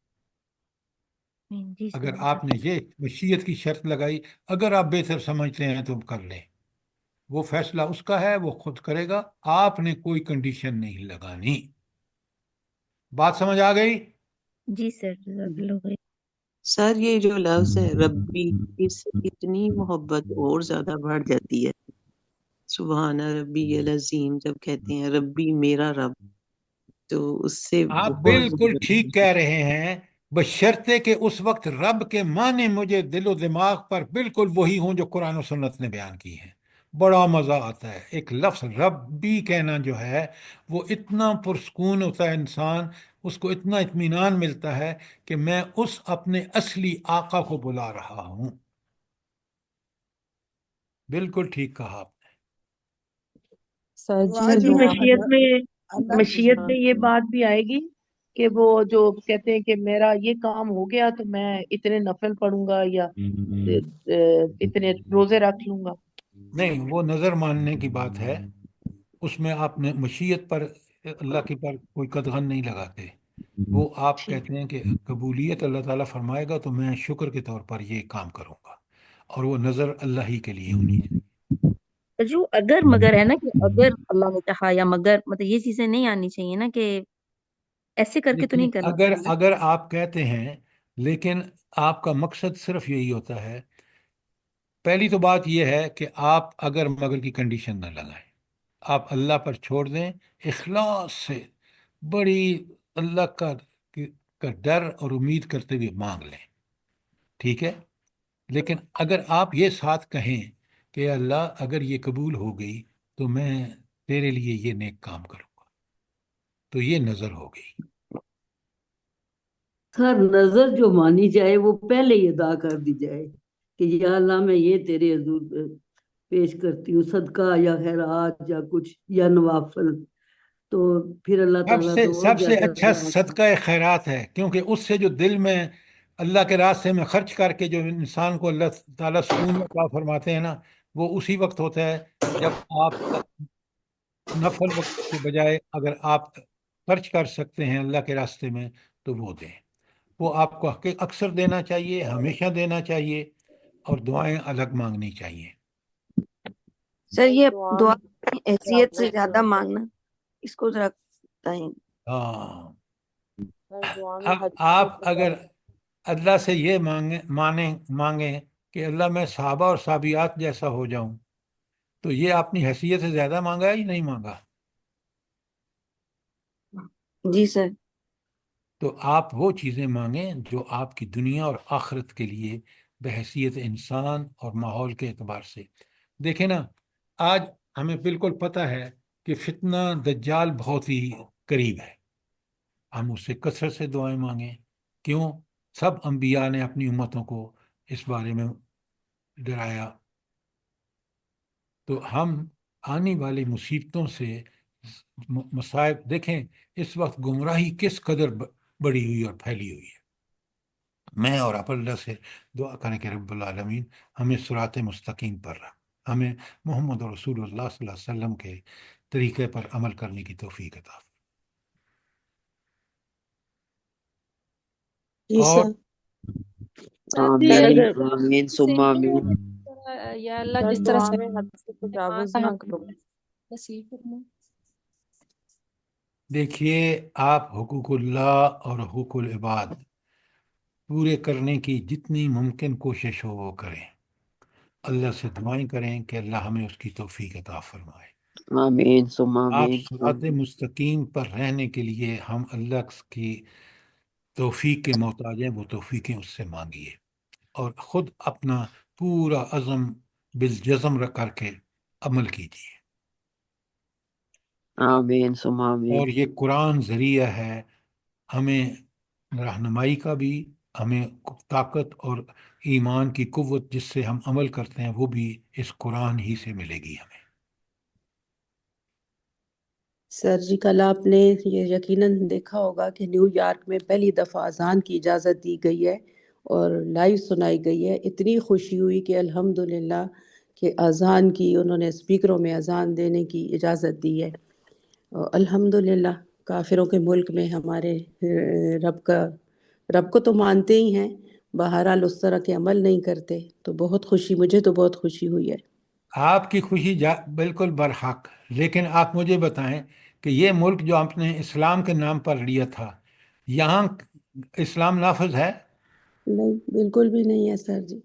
جی اگر سر. آپ نے یہ مشیت کی شرط لگائی، اگر آپ بہتر سمجھتے ہیں تو کر لیں. وہ فیصلہ اس کا ہے، وہ خود کرے گا. آپ نے کوئی کنڈیشن نہیں لگانی. بات سمجھ آ گئی؟ جی سر جزاک اللہ خیر. سر یہ جو لفظ ہے ربی، اس سے اتنی محبت اور زیادہ بڑھ جاتی ہے. سبحان ربی العظیم جب کہتے ہیں ربی میرا رب، تو اس سے آپ بہت بالکل ٹھیک کہہ رہے ہیں، بشرطے کہ اس وقت رب کے معنی مجھے دل و دماغ پر بالکل وہی ہوں جو قرآن و سنت نے بیان کی ہیں. بڑا مزہ آتا ہے. ایک لفظ ربی کہنا جو ہے وہ اتنا پرسکون ہوتا ہے، انسان اس کو اتنا اطمینان ملتا ہے کہ میں اس اپنے اصلی آقا کو بلا رہا ہوں. بالکل ٹھیک کہا آپ نے. سر دعا جی سر جی جو ہے مشیت میں اللہ مشیت میں یہ بات بھی آئے گی کہ وہ جو کہتے ہیں کہ میرا یہ کام ہو گیا تو میں اتنے نفل پڑھوں گا یا اتنے روزے رکھ لوں گا. نہیں، وہ نظر ماننے کی بات ہے. اس میں آپ نے مشیت پر اللہ کی پر کوئی قدغن نہیں لگاتے. وہ آپ کہتے ہیں کہ قبولیت اللہ تعالیٰ فرمائے گا تو میں شکر کے طور پر یہ کام کروں گا، اور وہ نظر اللہ ہی کے لیے ہونی چاہیے. جو اگر مگر ہے نا کہ اگر اللہ نے چاہا یا مگر، مطلب یہ چیزیں نہیں آنی چاہیے نا کہ ایسے کر کے تو لیکن نہیں کرنا اگر چاہیے. اگر آپ کہتے ہیں، لیکن آپ کا مقصد صرف یہی ہوتا ہے. پہلی تو بات یہ ہے کہ آپ اگر مگر کی کنڈیشن نہ لگائیں، آپ اللہ پر چھوڑ دیں اخلاص سے، بڑی اللہ کا ڈر اور امید کرتے ہوئے مانگ لیں. ٹھیک ہے؟ لیکن اگر آپ یہ ساتھ کہیں کہ اللہ اگر یہ قبول ہو گئی تو میں تیرے لیے یہ نیک کام کروں گا، تو یہ نظر ہو گئی. سر نظر جو مانی جائے وہ پہلے ہی ادا کر دی جائے کہ یا اللہ میں یہ تیرے حضور پیش کرتی ہوں، صدقہ یا خیرات یا کچھ یا نوافل، تو پھر اللہ تعالیٰ تو اور سب سے زیادہ اچھا صدقہ خیرات ہے، کیونکہ اس سے جو دل میں اللہ کے راستے میں خرچ کر کے جو انسان کو اللہ تعالیٰ سکون عطا فرماتے ہیں نا، وہ اسی وقت ہوتا ہے جب آپ نفل وقت کے بجائے اگر آپ خرچ کر سکتے ہیں اللہ کے راستے میں تو وہ دیں. وہ آپ کو اکثر دینا چاہیے، ہمیشہ دینا چاہیے، اور دعائیں الگ مانگنی چاہیے. سر یہ دعا کی حیثیت سے زیادہ مانگنا، اس کو ذرا بتائیں. ہاں، دعا میں آپ اگر اللہ سے یہ مانگیں کہ اللہ میں صحابہ اور صحابیات جیسا ہو جاؤں، تو یہ اپنی حیثیت سے زیادہ مانگا ہے یا نہیں مانگا؟ جی سر. تو آپ وہ چیزیں مانگیں جو آپ کی دنیا اور آخرت کے لیے بحیثیت انسان اور ماحول کے اعتبار سے. دیکھیں نا، آج ہمیں بالکل پتہ ہے کہ فتنہ دجال بہت ہی قریب ہے. ہم اس سے کثرت سے دعائیں مانگیں. کیوں؟ سب انبیاء نے اپنی امتوں کو اس بارے میں ڈرایا. تو ہم آنے والی مصیبتوں سے مصائب دیکھیں. اس وقت گمراہی کس قدر بڑی ہوئی اور پھیلی ہوئی ہے. میں اور آپ اللہ سے دعا کریں کہ رب العالمین ہمیں صراط مستقیم پر رکھ، ہمیں محمد رسول اللہ صلی اللہ علیہ وسلم کے طریقے پر عمل کرنے کی توفیق عطا فرمائے. جی اور سر آمین اگر آمین ثم آمین۔ یا اللہ سر جس طرح دعا سے میں حد سے تجاوز نہ کرو۔ نصیب فرما۔ دیکھیے، آپ حقوق اللہ اور حقوق العباد پورے کرنے کی جتنی ممکن کوشش ہو وہ کریں، اللہ سے دعائیں کریں کہ اللہ ہمیں اس کی توفیق عطا فرمائے۔ آمین ثم آپ آمین۔ صراط مستقیم پر رہنے کے لیے ہم اللہ کی توفیق کے محتاج ہیں، وہ توفیقیں اس سے مانگیے اور خود اپنا پورا عزم بالجزم رکھ کر کے عمل کیجیے۔ آمین ثم آمین۔ اور یہ قرآن ذریعہ ہے ہمیں رہنمائی کا بھی، ہمیں طاقت اور ایمان کی قوت جس سے ہم عمل کرتے ہیں وہ بھی اس قرآن ہی سے ملے گی ہمیں۔ سر جی کل آپ نے یہ یقیناً دیکھا ہوگا کہ نیو یارک میں پہلی دفعہ اذان کی اجازت دی گئی ہے اور لائیو سنائی گئی ہے۔ اتنی خوشی ہوئی کہ الحمدللہ کہ اذان کی انہوں نے اسپیکروں میں اذان دینے کی اجازت دی ہے۔ اور الحمدللہ کافروں کے ملک میں ہمارے رب کو تو مانتے ہی ہیں، بہرحال اس طرح کے عمل نہیں کرتے، تو بہت خوشی، مجھے تو بہت خوشی ہوئی ہے۔ آپ کی خوشی بالکل برحق، لیکن آپ مجھے بتائیں کہ یہ ملک جو آپ نے اسلام کے نام پر لیا تھا، یہاں اسلام نافذ ہے؟ نہیں، بالکل بھی نہیں ہے سر جی۔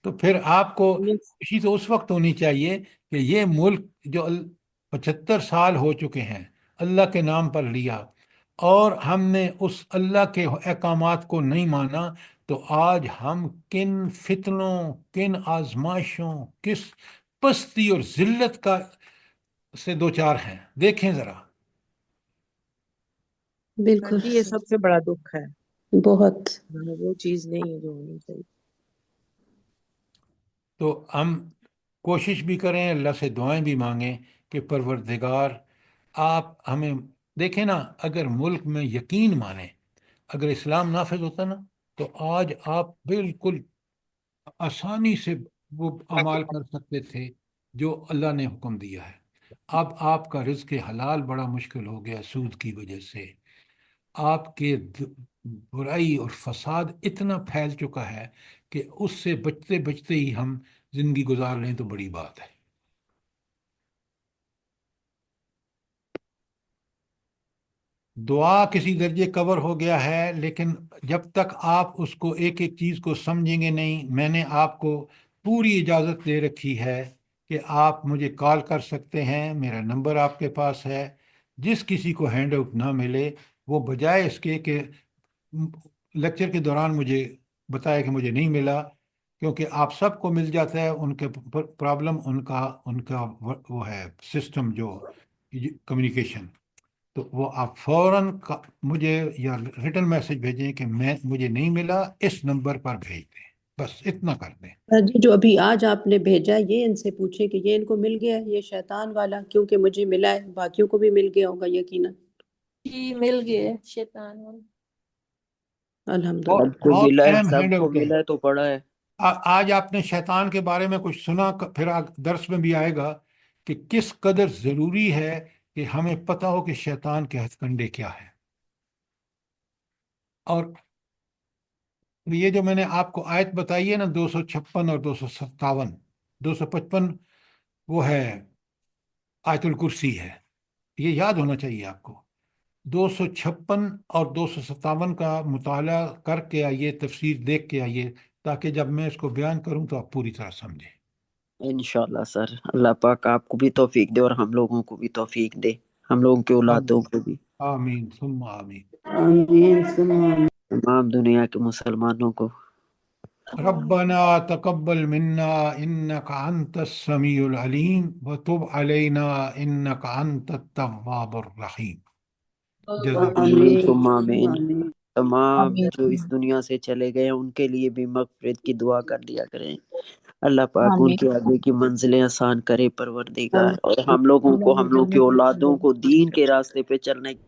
تو پھر آپ کو خوشی تو اس وقت ہونی چاہیے کہ یہ ملک جو 75 سال ہو چکے ہیں اللہ کے نام پر لیا اور ہم نے اس اللہ کے احکامات کو نہیں مانا، تو آج ہم کن فتنوں، کن آزمائشوں، کس پستی اور ذلت کا سے دوچار ہیں، دیکھیں ذرا۔ بالکل جی یہ سب سے بڑا دکھ ہے، بہت۔ وہ چیز نہیں ہے جو ہونی چاہیے۔ تو ہم کوشش بھی کریں، اللہ سے دعائیں بھی مانگیں کہ پروردگار آپ ہمیں دیکھیں نا، اگر ملک میں یقین مانیں، اگر اسلام نافذ ہوتا نا تو آج آپ بالکل آسانی سے وہ اعمال کر سکتے تھے جو اللہ نے حکم دیا ہے۔ اب آپ کا رزق حلال بڑا مشکل ہو گیا سود کی وجہ سے، آپ کے برائی اور فساد اتنا پھیل چکا ہے کہ اس سے بچتے بچتے ہی ہم زندگی گزار لیں تو بڑی بات ہے۔ دعا کسی درجے کور ہو گیا ہے، لیکن جب تک آپ اس کو ایک ایک چیز کو سمجھیں گے نہیں، میں نے آپ کو پوری اجازت دے رکھی ہے کہ آپ مجھے کال کر سکتے ہیں، میرا نمبر آپ کے پاس ہے۔ جس کسی کو ہینڈ آؤٹ نہ ملے وہ بجائے اس کے کہ لیکچر کے دوران مجھے بتایا کہ مجھے نہیں ملا، کیونکہ آپ سب کو مل جاتا ہے، ان کے پرابلم ان کا وہ ہے سسٹم جو کمیونیکیشن، تو وہ آپ فوراً مجھے یا ریٹن میسج بھیجیں کہ مجھے نہیں ملا، اس نمبر پر بھیج دیں، بس اتنا کر دیں۔ سر جی جو ابھی آج آپ نے بھیجا یہ ان سے پوچھیں کہ یہ ان کو مل گیا ہے، یہ شیطان والا، کیونکہ مجھے ملا ہے، باقیوں کو بھی مل گیا ہوگا یقیناً۔ جی مل گئے شیطان والا۔ الحمدللہ۔ سب کو بہت ملا ہے، اہم سب ہینڈ کو آؤٹ ہے۔ ملا ہے تو پڑا ہے۔ آج آپ نے شیطان کے بارے میں کچھ سنا، پھر درس میں بھی آئے گا کہ کس قدر ضروری ہے کہ ہمیں پتہ ہو کہ شیطان کے ہتھ کنڈے کیا ہے۔ اور یہ جو میں نے آپ کو آیت بتائی ہے نا، 256 اور 257، 255 وہ ہے آیت الکرسی ہے، یہ یاد ہونا چاہیے آپ کو۔ 256 اور 257 کا مطالعہ کر کے آئیے، تفسیر دیکھ کے آئیے، تاکہ جب میں اس کو بیان کروں تو آپ پوری طرح سمجھیں۔ انشاءاللہ سر، اللہ پاک آپ کو بھی توفیق دے اور ہم لوگوں کو بھی توفیق دے، ہم لوگوں کے اولادوں کو بھی، آمین ثم آمین۔ آمین ثم آمین۔ تمام دنیا کے مسلمانوں کو۔ ربنا تقبل منا انك انت السميع العليم وتب علينا انك انت التواب الرحيم۔ جزاک آمین اللہ۔ ثم آمین۔ آمین۔ تمام آمین جو اس دنیا سے چلے گئے ہیں ان کے لیے بھی مغفرت کی دعا کر لیا کریں، اللہ پاک ان آمین۔ کے آگے کی منزلیں آسان کرے پروردگار، اور ہم لوگوں کو، ہم لوگ کے اولادوں کو دین کے راستے پہ چلنے